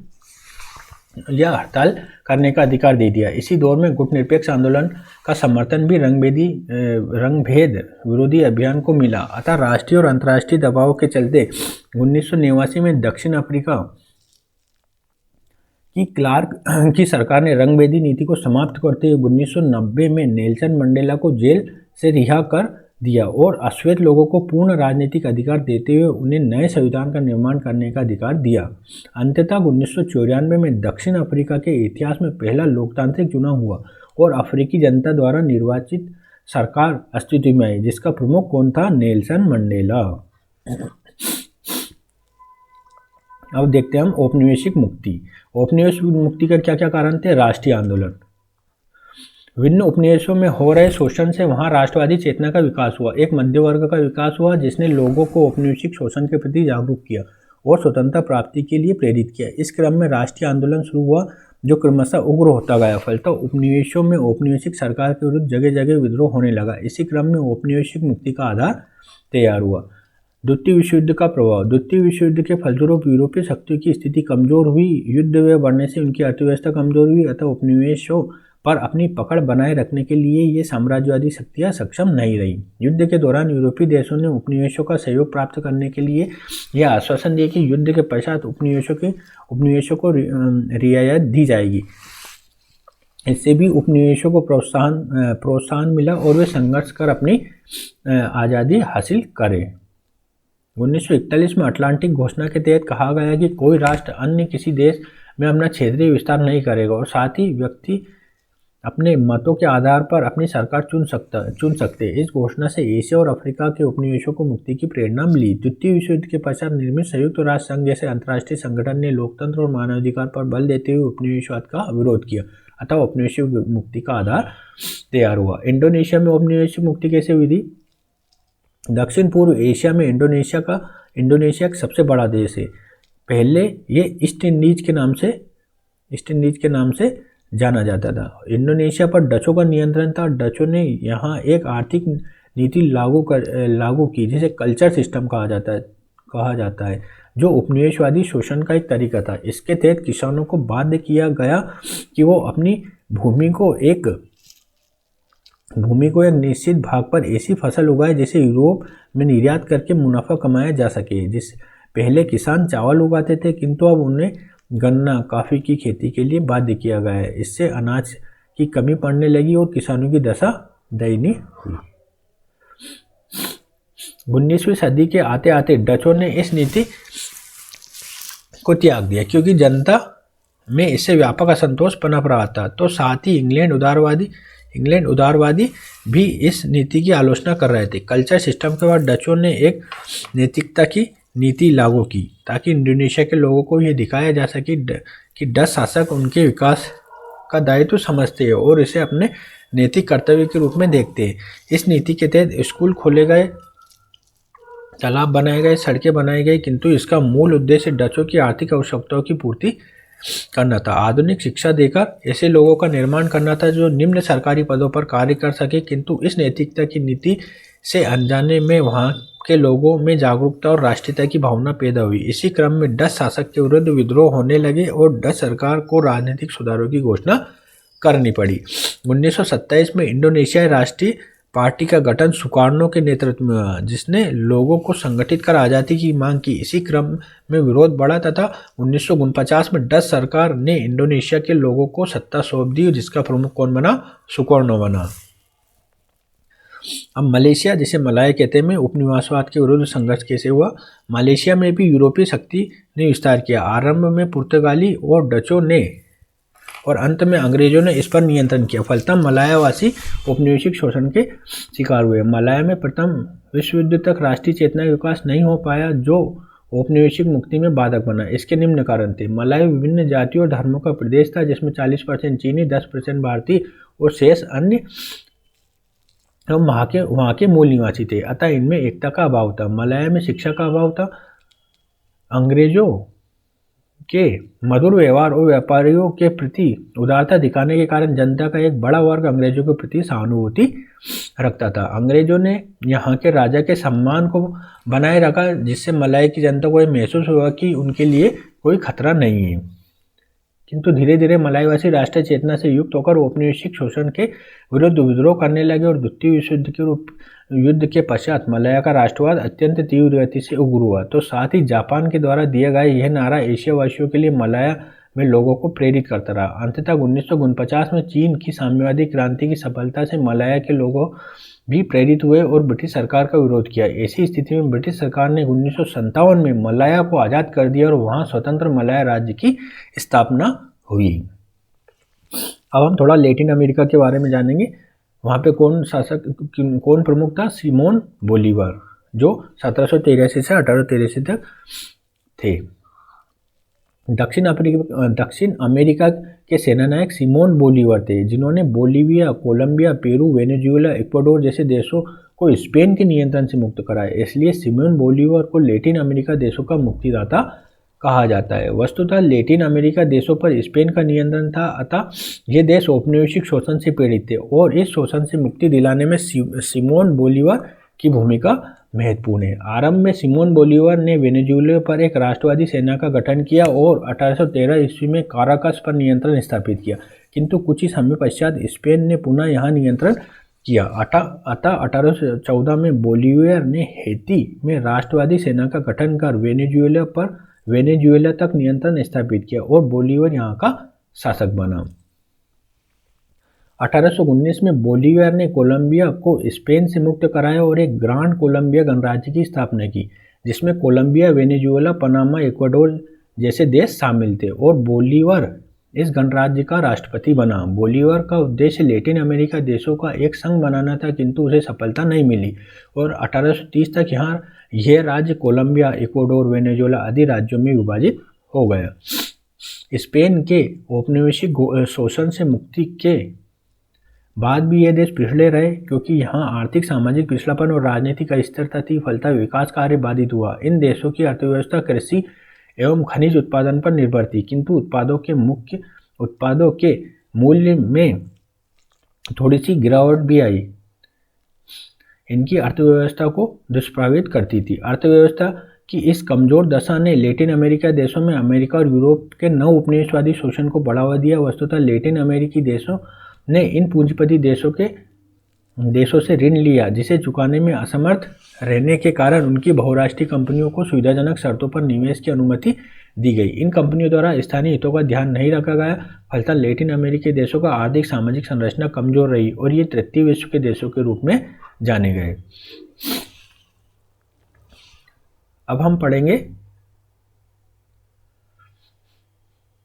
या हड़ताल करने का अधिकार दे दिया। इसी दौर में गुटनिरपेक्ष आंदोलन का समर्थन भी रंगभेद विरोधी अभियान को मिला। अतः राष्ट्रीय और अंतर्राष्ट्रीय दबाव के चलते 1989 में दक्षिण अफ्रीका की क्लार्क की सरकार ने रंगभेदी नीति को समाप्त करते हुए 1990 में नेल्सन मंडेला को जेल से रिहा कर दिया और अश्वेत लोगों को पूर्ण राजनीतिक अधिकार देते हुए उन्हें नए संविधान का निर्माण करने का अधिकार दिया। अंततः 1994 में दक्षिण अफ्रीका के इतिहास में पहला लोकतांत्रिक चुनाव हुआ और अफ्रीकी जनता द्वारा निर्वाचित सरकार अस्तित्व में आई, जिसका प्रमुख कौन था? Nelson Mandela. अब देखते हैं हम औपनिवेशिक मुक्ति। औपनिवेशिक मुक्ति का क्या क्या कारण थे? राष्ट्रीय आंदोलन। विभिन्न उपनिवेशों में हो रहे शोषण से वहां राष्ट्रवादी चेतना का विकास हुआ। एक मध्य वर्ग का विकास हुआ जिसने लोगों को औपनिवेशिक शोषण के प्रति जागरूक किया और स्वतंत्रता प्राप्ति के लिए प्रेरित किया। इस क्रम में राष्ट्रीय आंदोलन शुरू हुआ जो क्रमशः उग्र होता गया। फलतः उपनिवेशों में औपनिवेशिक सरकार के विरुद्ध जगह जगह विद्रोह होने लगा। इसी क्रम में औपनिवेशिक मुक्ति का आधार तैयार हुआ। द्वितीय विश्व युद्ध का प्रभाव। द्वितीय विश्व युद्ध के फलस्वरूप यूरोपीय शक्तियों की स्थिति कमजोर हुई। युद्ध व्यय बढ़ने से उनकी अर्थव्यवस्था कमजोर हुई। अतः उपनिवेशों पर अपनी पकड़ बनाए रखने के लिए ये साम्राज्यवादी शक्तियां सक्षम नहीं रही। युद्ध के दौरान यूरोपीय देशों ने उपनिवेशों का सहयोग प्राप्त करने के लिए यह आश्वासन दिया कि युद्ध के पश्चात उपनिवेशों को रियायत दी जाएगी। इससे भी उपनिवेशों को प्रोत्साहन मिला और वे संघर्ष कर अपनी आज़ादी हासिल करें। 1941 में अटलांटिक घोषणा के तहत कहा गया कि कोई राष्ट्र अन्य किसी देश में अपना क्षेत्रीय विस्तार नहीं करेगा और साथ ही व्यक्ति अपने मतों के आधार पर अपनी सरकार चुन सकते। इस घोषणा से एशिया और अफ्रीका के उपनिवेशों को मुक्ति की प्रेरणा मिली। द्वितीय विश्व युद्ध के पश्चात निर्मित संयुक्त राष्ट्र संघ जैसे अंतर्राष्ट्रीय संगठन ने लोकतंत्र और मानवाधिकार पर बल देते हुए उपनिवेशवाद का विरोध किया। अतः औपनिवेशिक मुक्ति का आधार तैयार हुआ। इंडोनेशिया में औपनिवेशिक मुक्ति कैसे हुई थी? दक्षिण पूर्व एशिया में इंडोनेशिया एक सबसे बड़ा देश है। पहले ये ईस्ट इंडीज के नाम से जाना जाता था। इंडोनेशिया पर डचों का नियंत्रण था। डचों ने यहाँ एक आर्थिक नीति लागू की जिसे कल्चर सिस्टम कहा जाता है जो उपनिवेशवादी शोषण का एक तरीका था। इसके तहत किसानों को बाध्य किया गया कि वो अपनी भूमि को एक निश्चित भाग पर ऐसी फसल उगाए जिसे यूरोप में निर्यात करके मुनाफा कमाया जा सके। पहले किसान चावल उगाते थे किंतु अब उन्हें गन्ना कॉफ़ी की खेती के लिए बाध्य किया गया है। इससे अनाज की कमी पड़ने लगी और किसानों की दशा दयनीय हुई। 19वीं सदी के आते आते डचों ने इस नीति को त्याग दिया क्योंकि जनता में इससे व्यापक असंतोष पनप रहा था। तो साथ ही इंग्लैंड उदारवादी भी इस नीति की आलोचना कर रहे थे। कल्चर सिस्टम के बाद डचों ने एक नैतिकता की नीति लागू की ताकि इंडोनेशिया के लोगों को यह दिखाया जा सके कि डच शासक उनके विकास का दायित्व समझते हैं और इसे अपने नैतिक कर्तव्य के रूप में देखते हैं। इस नीति के तहत स्कूल खोले गए, तालाब बनाए गए, सड़कें बनाई गई, किंतु इसका मूल उद्देश्य डचों की आर्थिक आवश्यकताओं की पूर्ति करना था। आधुनिक शिक्षा देकर ऐसे लोगों का निर्माण करना था जो निम्न सरकारी पदों पर कार्य कर सके। किंतु इस नैतिकता की नीति से अनजाने में वहाँ के लोगों में जागरूकता और राष्ट्रीयता की भावना पैदा हुई। इसी क्रम में डच शासक के विरुद्ध विद्रोह होने लगे और डच सरकार को राजनीतिक सुधारों की घोषणा करनी पड़ी। 1927 में इंडोनेशियाई राष्ट्रीय पार्टी का गठन सुकार्नो के नेतृत्व में हुआ, जिसने लोगों को संगठित कर आज़ादी की मांग की। इसी क्रम में विरोध बढ़ा तथा 1949 में डच सरकार ने इंडोनेशिया के लोगों को सत्ता सौंप दी, जिसका प्रमुख कौन बना? सुकार्नो बना। अब मलेशिया, जिसे मलाया कहते हैं, में उपनिवेशवाद के विरुद्ध संघर्ष कैसे हुआ? मलेशिया में भी यूरोपीय शक्ति ने विस्तार किया। आरंभ में पुर्तगाली और डचों ने और अंत में अंग्रेजों ने इस पर नियंत्रण किया। फलतः मलायावासी औपनिवेशिक शोषण के शिकार हुए। मलाया में प्रथम विश्व युद्ध तक राष्ट्रीय चेतना का विकास नहीं हो पाया, जो औपनिवेशिक मुक्ति में बाधक बना। इसके निम्न कारण थे। मलाया विभिन्न जातियों और धर्मों का प्रदेश था, जिसमें 40% चीनी, 10% भारतीय और शेष अन्य वहाँ के मूल निवासी थे। अतः इनमें एकता का अभाव था। मलाया में शिक्षा का अभाव था। अंग्रेजों के मधुर व्यवहार और व्यापारियों के प्रति उदारता दिखाने के कारण जनता का एक बड़ा वर्ग अंग्रेजों के प्रति सहानुभूति रखता था। अंग्रेजों ने यहाँ के राजा के सम्मान को बनाए रखा, जिससे मलाया की जनता को यह महसूस हुआ कि उनके लिए कोई खतरा नहीं है। किंतु धीरे धीरे मलायवासी राष्ट्रीय चेतना से युक्त होकर औपनिवेशिक शोषण के विरुद्ध विद्रोह करने लगे और द्वितीय विश्व युद्ध के पश्चात मलाया का राष्ट्रवाद अत्यंत तीव्र गति से उग्र हुआ। तो साथ ही जापान के द्वारा दिया गया यह नारा एशिया वासियों के लिए मलाया में लोगों को प्रेरित करता रहा। अंततः 1949 में चीन की साम्यवादी क्रांति की सफलता से मलाया के लोगों भी प्रेरित हुए और ब्रिटिश सरकार का विरोध किया। ऐसी स्थिति में ब्रिटिश सरकार ने 1957 में मलाया को आज़ाद कर दिया और वहाँ स्वतंत्र मलाया राज्य की स्थापना हुई। अब हम थोड़ा लैटिन अमेरिका के बारे में जानेंगे। वहाँ पे कौन प्रमुख था? सिमोन बोलीवार, जो 1783 से 1883 तक थे। दक्षिण अमेरिका के सेनानायक सिमोन बोलीवार थे, जिन्होंने Bolivia, Colombia, Peru, Venezuela, Ecuador जैसे देशों को स्पेन के नियंत्रण से मुक्त कराया। इसलिए सिमोन बोलीवार को लैटिन अमेरिका देशों का मुक्तिदाता कहा जाता है। वस्तुतः लैटिन अमेरिका देशों पर स्पेन का नियंत्रण था, अतः ये देश औपनिवेशिक शोषण से पीड़ित थे और इस शोषण से मुक्ति दिलाने में सिमोन बोलीवार की भूमिका महत्वपूर्ण है। आरंभ में सिमोन बोलीवार ने वेनेजुएला पर एक राष्ट्रवादी सेना का गठन किया और 1813 ईस्वी में काराकस पर नियंत्रण स्थापित किया, किंतु कुछ ही समय पश्चात स्पेन ने पुनः यहाँ नियंत्रण किया। अतः 1814 में बोलीवार ने हैती में राष्ट्रवादी सेना का गठन कर वेनेजुएला तक नियंत्रण स्थापित किया और बोलीवार यहाँ का शासक बना। 1819 में बोलीवार ने कोलंबिया को स्पेन से मुक्त कराया और एक ग्रांड कोलंबिया गणराज्य की स्थापना की, जिसमें कोलंबिया, वेनेजुएला, पनामा, इक्वाडोर जैसे देश शामिल थे और बोलीवार इस गणराज्य का राष्ट्रपति बना। बोलीवार का उद्देश्य लैटिन अमेरिका देशों का एक संघ बनाना था, किंतु उसे सफलता नहीं मिली और 1830 तक यह राज्य कोलंबिया, इक्वाडोर, वेनेजुएला आदि राज्यों में विभाजित हो गया। स्पेन के औपनिवेशिक शोषण से मुक्ति के बाद भी यह देश पिछड़े रहे, क्योंकि यहाँ आर्थिक सामाजिक पिछड़ापन और राजनीतिक अस्थिरता थी। फलतः विकास कार्य बाधित हुआ। इन देशों की अर्थव्यवस्था कृषि एवं खनिज उत्पादन पर निर्भर थी, किंतु उत्पादों के मूल्य में थोड़ी सी गिरावट भी आई। इनकी अर्थव्यवस्था को दुष्प्रभावित करती थी। अर्थव्यवस्था की इस कमजोर दशा ने लैटिन अमेरिका देशों में अमेरिका और यूरोप के नव उपनिवेशवादी शोषण को बढ़ावा दिया। वस्तुतः लैटिन अमेरिकी देशों ने इन पूंजीपति देशों से ऋण लिया, जिसे चुकाने में असमर्थ रहने के कारण उनकी बहुराष्ट्रीय कंपनियों को सुविधाजनक शर्तों पर निवेश की अनुमति दी गई। इन कंपनियों द्वारा स्थानीय हितों का ध्यान नहीं रखा गया। फलतः लैटिन अमेरिकी देशों का आर्थिक सामाजिक संरचना कमजोर रही और ये तृतीय विश्व के देशों के रूप में जाने गए। अब हम पढ़ेंगे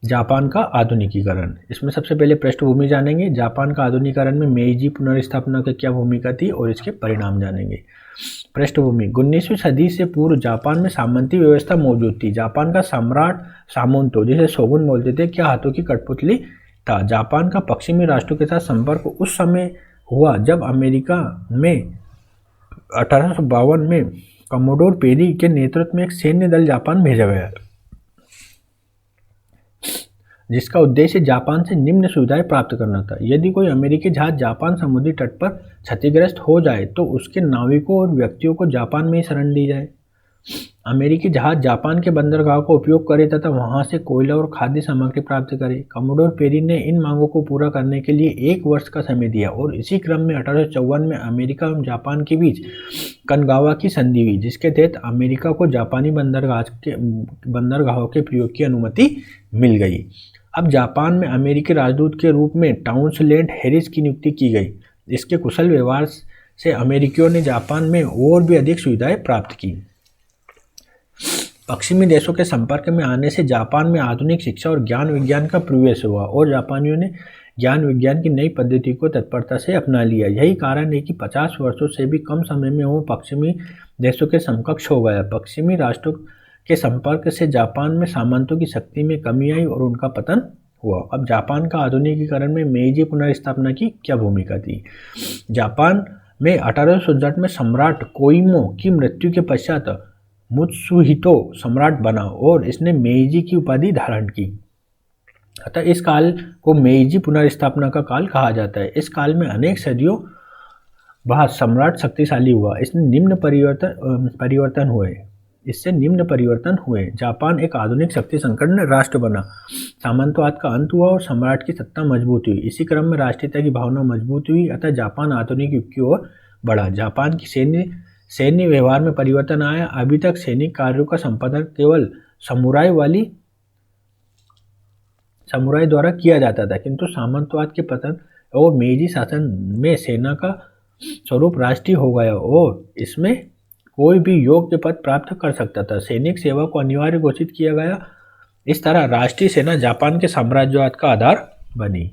जापान का आधुनिकीकरण। इसमें सबसे पहले पृष्ठभूमि जानेंगे। जापान का आधुनिकीकरण में मेइजी पुनर्स्थापना की क्या भूमिका थी और इसके परिणाम जानेंगे। पृष्ठभूमि: 19वीं सदी से पूर्व जापान में सामंती व्यवस्था मौजूद थी। जापान का सम्राट सामंतो, जिसे शोगुन बोलते थे, क्या हाथों की कठपुतली था। जापान का पश्चिमी राष्ट्रों के साथ संपर्क उस समय हुआ जब अमेरिका में 1852 में कमोडोर पेरी के नेतृत्व में एक सैन्य दल जापान भेजा गया, जिसका उद्देश्य जापान से निम्न सुविधाएं प्राप्त करना था। यदि कोई अमेरिकी जहाज जापान समुद्री तट पर क्षतिग्रस्त हो जाए तो उसके नाविकों और व्यक्तियों को जापान में ही शरण दी जाए अमेरिकी जहाज जापान के बंदरगाह का उपयोग करे तथा वहां से कोयला और खाद्य सामग्री प्राप्त करे। कमोडोर पेरी ने इन मांगों को पूरा करने के लिए 1 वर्ष का समय दिया और इसी क्रम में 1854 में अमेरिका एवं जापान के बीच कनगावा की संधि हुई, जिसके तहत अमेरिका को जापानी बंदरगाहों के प्रयोग की अनुमति मिल गई। अब जापान में अमेरिकी राजदूत के रूप में टाउनसलैंड हैरिस की नियुक्ति की गई। इसके कुशल व्यवहार से अमेरिकियों ने जापान में और भी अधिक सुविधाएं प्राप्त की। पश्चिमी देशों के संपर्क में आने से जापान में आधुनिक शिक्षा और ज्ञान विज्ञान का प्रवेश हुआ और जापानियों ने ज्ञान विज्ञान की नई पद्धति को तत्परता से अपना लिया। यही कारण है कि 50 वर्षों से भी कम समय में वो पश्चिमी देशों के समकक्ष हो गया। पश्चिमी राष्ट्रों के संपर्क से जापान में सामंतों की शक्ति में कमी आई और उनका पतन हुआ। अब जापान का आधुनिकीकरण में मेइजी पुनर्स्थापना की क्या भूमिका थी? जापान में 1867 में सम्राट कोइमो की मृत्यु के पश्चात मुत्सुहितो सम्राट बना और इसने मेइजी की उपाधि धारण की। अतः इस काल को मेइजी पुनर्स्थापना का काल कहा जाता है। इस काल में अनेक सदियों बाद सम्राट शक्तिशाली हुआ। इससे निम्न परिवर्तन हुए। जापान एक आधुनिक शक्ति संपन्न राष्ट्र बना। सामंतवाद का अंत हुआ और सम्राट की सत्ता मजबूत हुई। इसी क्रम में राष्ट्रीयता की भावना मजबूत हुई। अतः जापान आधुनिक युग की ओर बढ़ा। जापान की सैन्य व्यवहार में परिवर्तन आया। अभी तक सैनिक कार्यों का संपादन केवल समुराई द्वारा किया जाता था, किंतु सामंतवाद के पतन और मेइजी शासन में सेना का स्वरूप राष्ट्रीय हो गया और इसमें कोई भी योग्य पद प्राप्त कर सकता था। सैनिक सेवा को अनिवार्य घोषित किया गया। इस तरह राष्ट्रीय सेना जापान के साम्राज्यवाद का आधार बनी।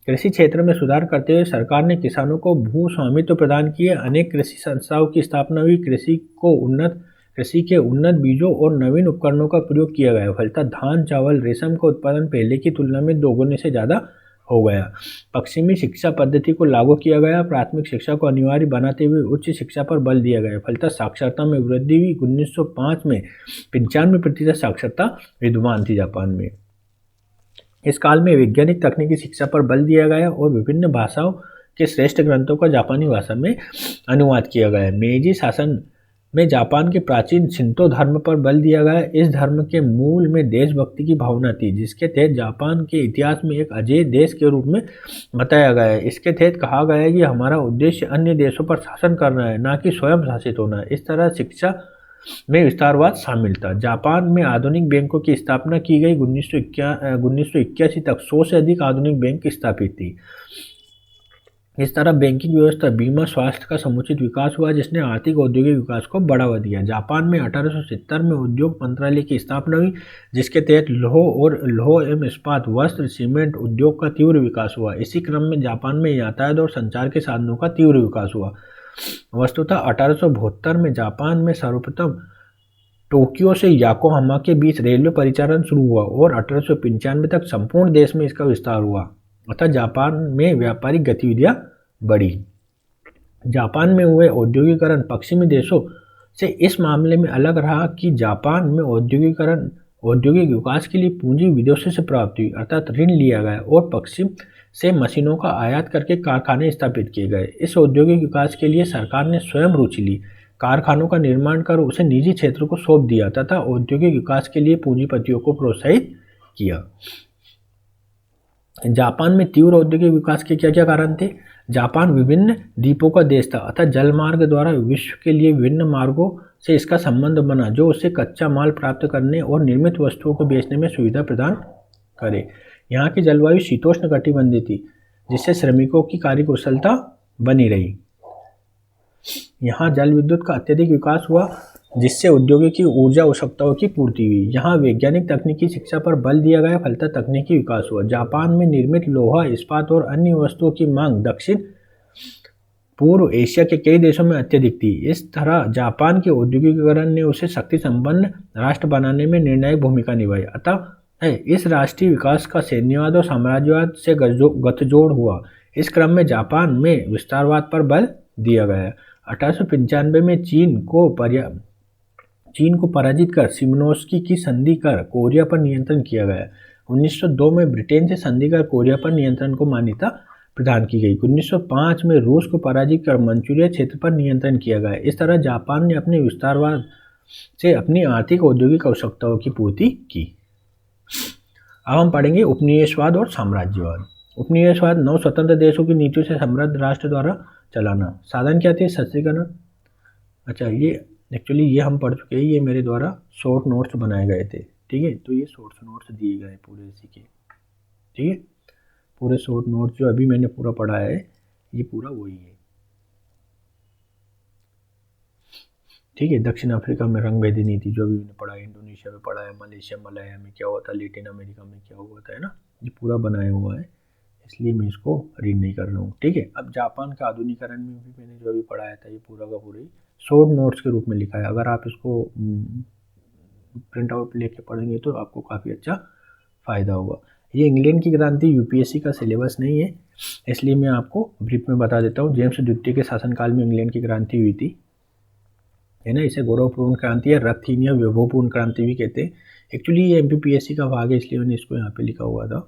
कृषि क्षेत्र में सुधार करते हुए सरकार ने किसानों को भू स्वामित्व प्रदान किए। अनेक कृषि संस्थाओं की स्थापना हुई। कृषि के उन्नत बीजों और नवीन उपकरणों का प्रयोग किया गया। फलतः धान, चावल, रेशम का उत्पादन पहले की तुलना में 2 गुने से ज़्यादा हो गया। पश्चिमी शिक्षा पद्धति को लागू किया गया। प्राथमिक शिक्षा को अनिवार्य बनाते हुए उच्च शिक्षा पर बल दिया गया। फलतः साक्षरता में वृद्धि हुई। 1905 में 95% साक्षरता विद्यमान थी जापान में। इस काल में वैज्ञानिक तकनीकी शिक्षा पर बल दिया गया और विभिन्न भाषाओं के श्रेष्ठ ग्रंथों का जापानी भाषा में अनुवाद किया गया। मेइजी शासन में जापान के प्राचीन शिंतो धर्म पर बल दिया गया। इस धर्म के मूल में देशभक्ति की भावना थी, जिसके तहत जापान के इतिहास में एक अजेय देश के रूप में बताया गया है। इसके तहत कहा गया है कि हमारा उद्देश्य अन्य देशों पर शासन करना है, न कि स्वयं शासित होना। इस तरह शिक्षा में विस्तारवाद शामिल था। जापान में आधुनिक बैंकों की स्थापना की गई। 1981 तक 100 से अधिक आधुनिक बैंक स्थापित थी। इस तरह बैंकिंग व्यवस्था, बीमा, स्वास्थ्य का समुचित विकास हुआ, जिसने आर्थिक औद्योगिक विकास को बढ़ावा दिया। जापान में 1870 में उद्योग मंत्रालय की स्थापना हुई, जिसके तहत लौह एवं इस्पात, वस्त्र, सीमेंट उद्योग का तीव्र विकास हुआ। इसी क्रम में जापान में यातायात और संचार के साधनों का तीव्र विकास हुआ। वस्तुतः 1872 में जापान में सर्वप्रथम टोक्यो से योकोहामा के बीच रेलवे परिचालन शुरू हुआ और 1895 तक संपूर्ण देश में इसका विस्तार हुआ। अतः जापान में व्यापारिक गतिविधियां बढ़ी। जापान में हुए औद्योगिकरण पश्चिमी देशों से इस मामले में अलग रहा कि जापान में औद्योगिक विकास के लिए पूंजी विदेशों से प्राप्त हुई, अर्थात ऋण लिया गया और पश्चिम से मशीनों का आयात करके कारखाने स्थापित किए गए। इस औद्योगिक विकास के लिए सरकार ने स्वयं रुचि ली। कारखानों का निर्माण कर उसे निजी क्षेत्र को सौंप दिया तथा औद्योगिक विकास के लिए पूंजीपतियों को प्रोत्साहित किया। जापान में तीव्र औद्योगिक विकास के क्या क्या कारण थे? जापान विभिन्न द्वीपों का देश था, अतः जलमार्ग द्वारा विश्व के लिए विभिन्न मार्गों से इसका संबंध बना, जो उसे कच्चा माल प्राप्त करने और निर्मित वस्तुओं को बेचने में सुविधा प्रदान करे। यहाँ की जलवायु शीतोष्ण कटिबंधीय थी, जिससे श्रमिकों की कार्यकुशलता बनी रही। यहाँ जल विद्युत का अत्यधिक विकास हुआ, जिससे औद्योगिक की ऊर्जा आवश्यकताओं की पूर्ति हुई। यहाँ वैज्ञानिक तकनीकी शिक्षा पर बल दिया गया, फलतः तकनीकी विकास हुआ। जापान में निर्मित लोहा, इस्पात और अन्य वस्तुओं की मांग दक्षिण पूर्व एशिया के कई देशों में अत्यधिक थी। इस तरह जापान के औद्योगिकीकरण ने उसे शक्ति संपन्न राष्ट्र बनाने में निर्णायक भूमिका निभाई। अतः इस राष्ट्रीय विकास का सैन्यवाद और साम्राज्यवाद से गठजोड़ हुआ। इस क्रम में जापान में विस्तारवाद पर बल दिया गया। 1895 में चीन को पराजित कर शिमोनोस्की की संधि कर कोरिया पर नियंत्रण किया गया। 1902 में ब्रिटेन से संधि कर कोरिया पर नियंत्रण को मान्यता प्रदान की गई। 1905 में रूस को पराजित कर मंचूरिया क्षेत्र पर नियंत्रण किया गया। इस तरह जापान ने अपने विस्तारवाद से अपनी आर्थिक औद्योगिक आवश्यकताओं की पूर्ति की। अब हम पढ़ेंगे उपनिवेशवाद और साम्राज्यवाद। उपनिवेशवाद 9 स्वतंत्र देशों की नीतियों से समृद्ध राष्ट्र द्वारा चलाना। साधन क्या थे? सस्तीकरण। अच्छा, ये एक्चुअली ये हम पढ़ चुके हैं, ये मेरे द्वारा शॉर्ट नोट्स बनाए गए थे, ठीक है। तो ये शॉर्ट नोट्स दिए गए पूरे इसी के, ठीक है। पूरे शॉर्ट नोट्स जो अभी मैंने पूरा पढ़ा है ये पूरा वही है, ठीक है। दक्षिण अफ्रीका में रंगभेदी नीति जो भी मैंने पढ़ा है, इंडोनेशिया में पढ़ा है, मलेशिया मलाया में क्या हुआ था, लैटिन अमेरिका में क्या हुआ था, है ना। ये पूरा बनाया हुआ है, इसलिए मैं इसको रीड नहीं कर रहा हूँ, ठीक है। अब जापान का आधुनिकीकरण में भी मैंने जो अभी पढ़ाया था ये पूरा का पूरा ही शॉर्ट नोट्स के रूप में लिखा है। अगर आप इसको प्रिंट आउट लेके पढ़ेंगे तो आपको काफ़ी अच्छा फ़ायदा होगा। ये इंग्लैंड की क्रांति यूपीएससी का सिलेबस नहीं है, इसलिए मैं आपको ब्रीफ में बता देता हूँ। जेम्स द्वितीय के शासनकाल में इंग्लैंड की क्रांति हुई थी, है ना। इसे गौरवपूर्ण क्रांति या रक्तहीन या वैभवपूर्ण क्रांति भी कहते हैं। एक्चुअली ये एमपीपीएससी का भाग है, इसलिए मैंने इसको यहाँ पे लिखा हुआ था।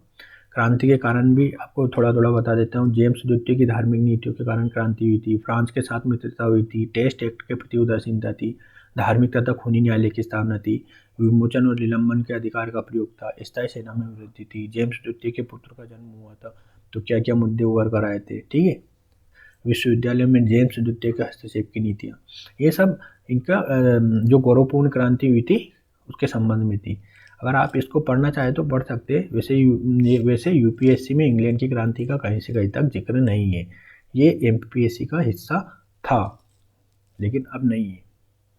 क्रांति के कारण भी आपको थोड़ा थोड़ा बता देता हूँ। जेम्स द्वितीय की धार्मिक नीतियों के कारण क्रांति हुई थी। फ्रांस के साथ मित्रता हुई थी। टेस्ट एक्ट के प्रति उदासीनता थी। धार्मिक तथा खूनी न्यायालय की स्थापना थी। विमोचन और निलंबन के अधिकार का प्रयोग था। स्थायी सेना में वृद्धि थी। जेम्स द्वितीय के पुत्र का जन्म हुआ था। तो क्या क्या मुद्दे उभर कर आए थे, ठीक है। विश्वविद्यालय में जेम्स द्वितीय के हस्तक्षेप की नीतियाँ, ये सब इनका जो गौरवपूर्ण क्रांति हुई थी उसके संबंध में थी। अगर आप इसको पढ़ना चाहें तो पढ़ सकते हैं। वैसे यूपीएससी में इंग्लैंड की क्रांति का कहीं से कहीं तक जिक्र नहीं है। ये एमपीपीएससी का हिस्सा था, लेकिन अब नहीं है।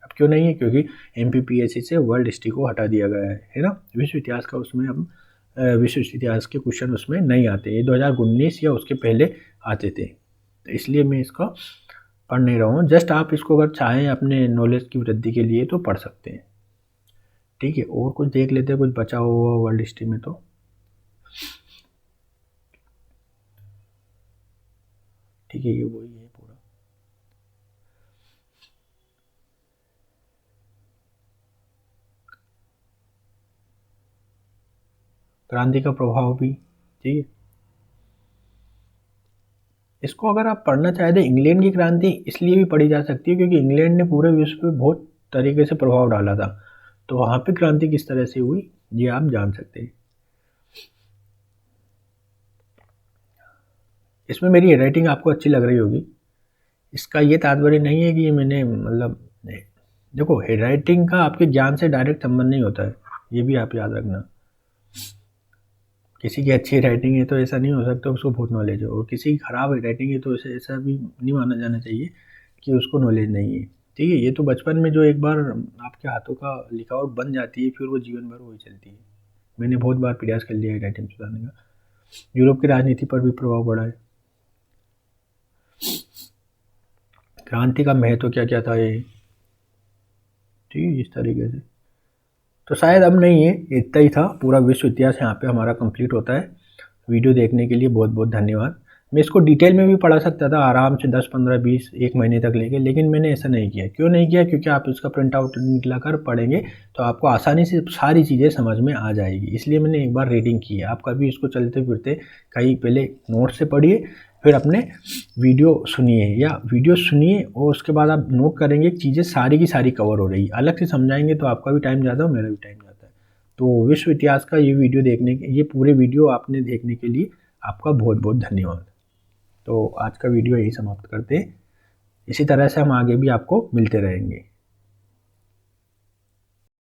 अब क्यों नहीं है? क्योंकि एमपीपीएससी से वर्ल्ड हिस्ट्री को हटा दिया गया है ना। विश्व इतिहास का उसमें अब विश्व इतिहास के क्वेश्चन उसमें नहीं आते। ये 2019 या उसके पहले आते थे, तो इसलिए मैं इसको पढ़ नहीं रहा हूँ। जस्ट आप इसको अगर चाहें अपने नॉलेज की वृद्धि के लिए तो पढ़ सकते हैं, ठीक है। और कुछ देख लेते हैं, कुछ बचा हुआ वर्ल्ड हिस्ट्री में। तो ठीक है, ये वही है पूरा। क्रांति का प्रभाव भी, ठीक है। इसको अगर आप पढ़ना चाहें तो इंग्लैंड की क्रांति इसलिए भी पढ़ी जा सकती है क्योंकि इंग्लैंड ने पूरे विश्व पे बहुत तरीके से प्रभाव डाला था। तो वहाँ पे क्रांति किस तरह से हुई ये आप जान सकते हैं। इसमें मेरी हैंडराइटिंग आपको अच्छी लग रही होगी। इसका ये तात्पर्य नहीं है कि ये मैंने मतलब, देखो हैंडराइटिंग का आपके ज्ञान से डायरेक्ट संबंध नहीं होता है, ये भी आप याद रखना। किसी की अच्छी राइटिंग है तो ऐसा नहीं हो सकता उसको बहुत नॉलेज हो, और किसी की ख़राब राइटिंग है तो ऐसा भी नहीं माना जाना चाहिए कि उसको नॉलेज नहीं है, ठीक है। ये तो बचपन में जो एक बार आपके हाथों का लिखावट बन जाती है फिर वो जीवन भर वही चलती है। मैंने बहुत बार प्रयास कर लिया है राइटिंग सुधारने का। यूरोप की राजनीति पर भी प्रभाव पड़ा है। क्रांति का महत्व क्या क्या था ये, ठीक है, इस तरीके से। तो शायद अब नहीं है, इतना ही था। पूरा विश्व इतिहास यहाँ पे हमारा कंप्लीट होता है। वीडियो देखने के लिए बहुत बहुत धन्यवाद। मैं इसको डिटेल में भी पढ़ा सकता था आराम से 10, 15, 20, 1 महीने तक लेके, लेकिन मैंने ऐसा नहीं किया। क्यों नहीं किया? क्योंकि आप इसका प्रिंट आउट निकला कर पढ़ेंगे तो आपको आसानी से सारी चीज़ें समझ में आ जाएगी। इसलिए मैंने एक बार रीडिंग की है। आप कभी इसको चलते फिरते कहीं पहले नोट से पढ़िए, फिर अपने वीडियो सुनिए, या वीडियो सुनिए और उसके बाद आप नोट करेंगे चीज़ें सारी की सारी कवर हो रही। अलग से समझाएंगे तो आपका भी टाइम ज़्यादा और मेरा भी टाइम ज़्यादा है। तो विश्व इतिहास का ये वीडियो देखने के, ये पूरे वीडियो आपने देखने के लिए आपका बहुत बहुत धन्यवाद। तो आज का वीडियो यही समाप्त करते हैं। इसी तरह से हम आगे भी आपको मिलते रहेंगे।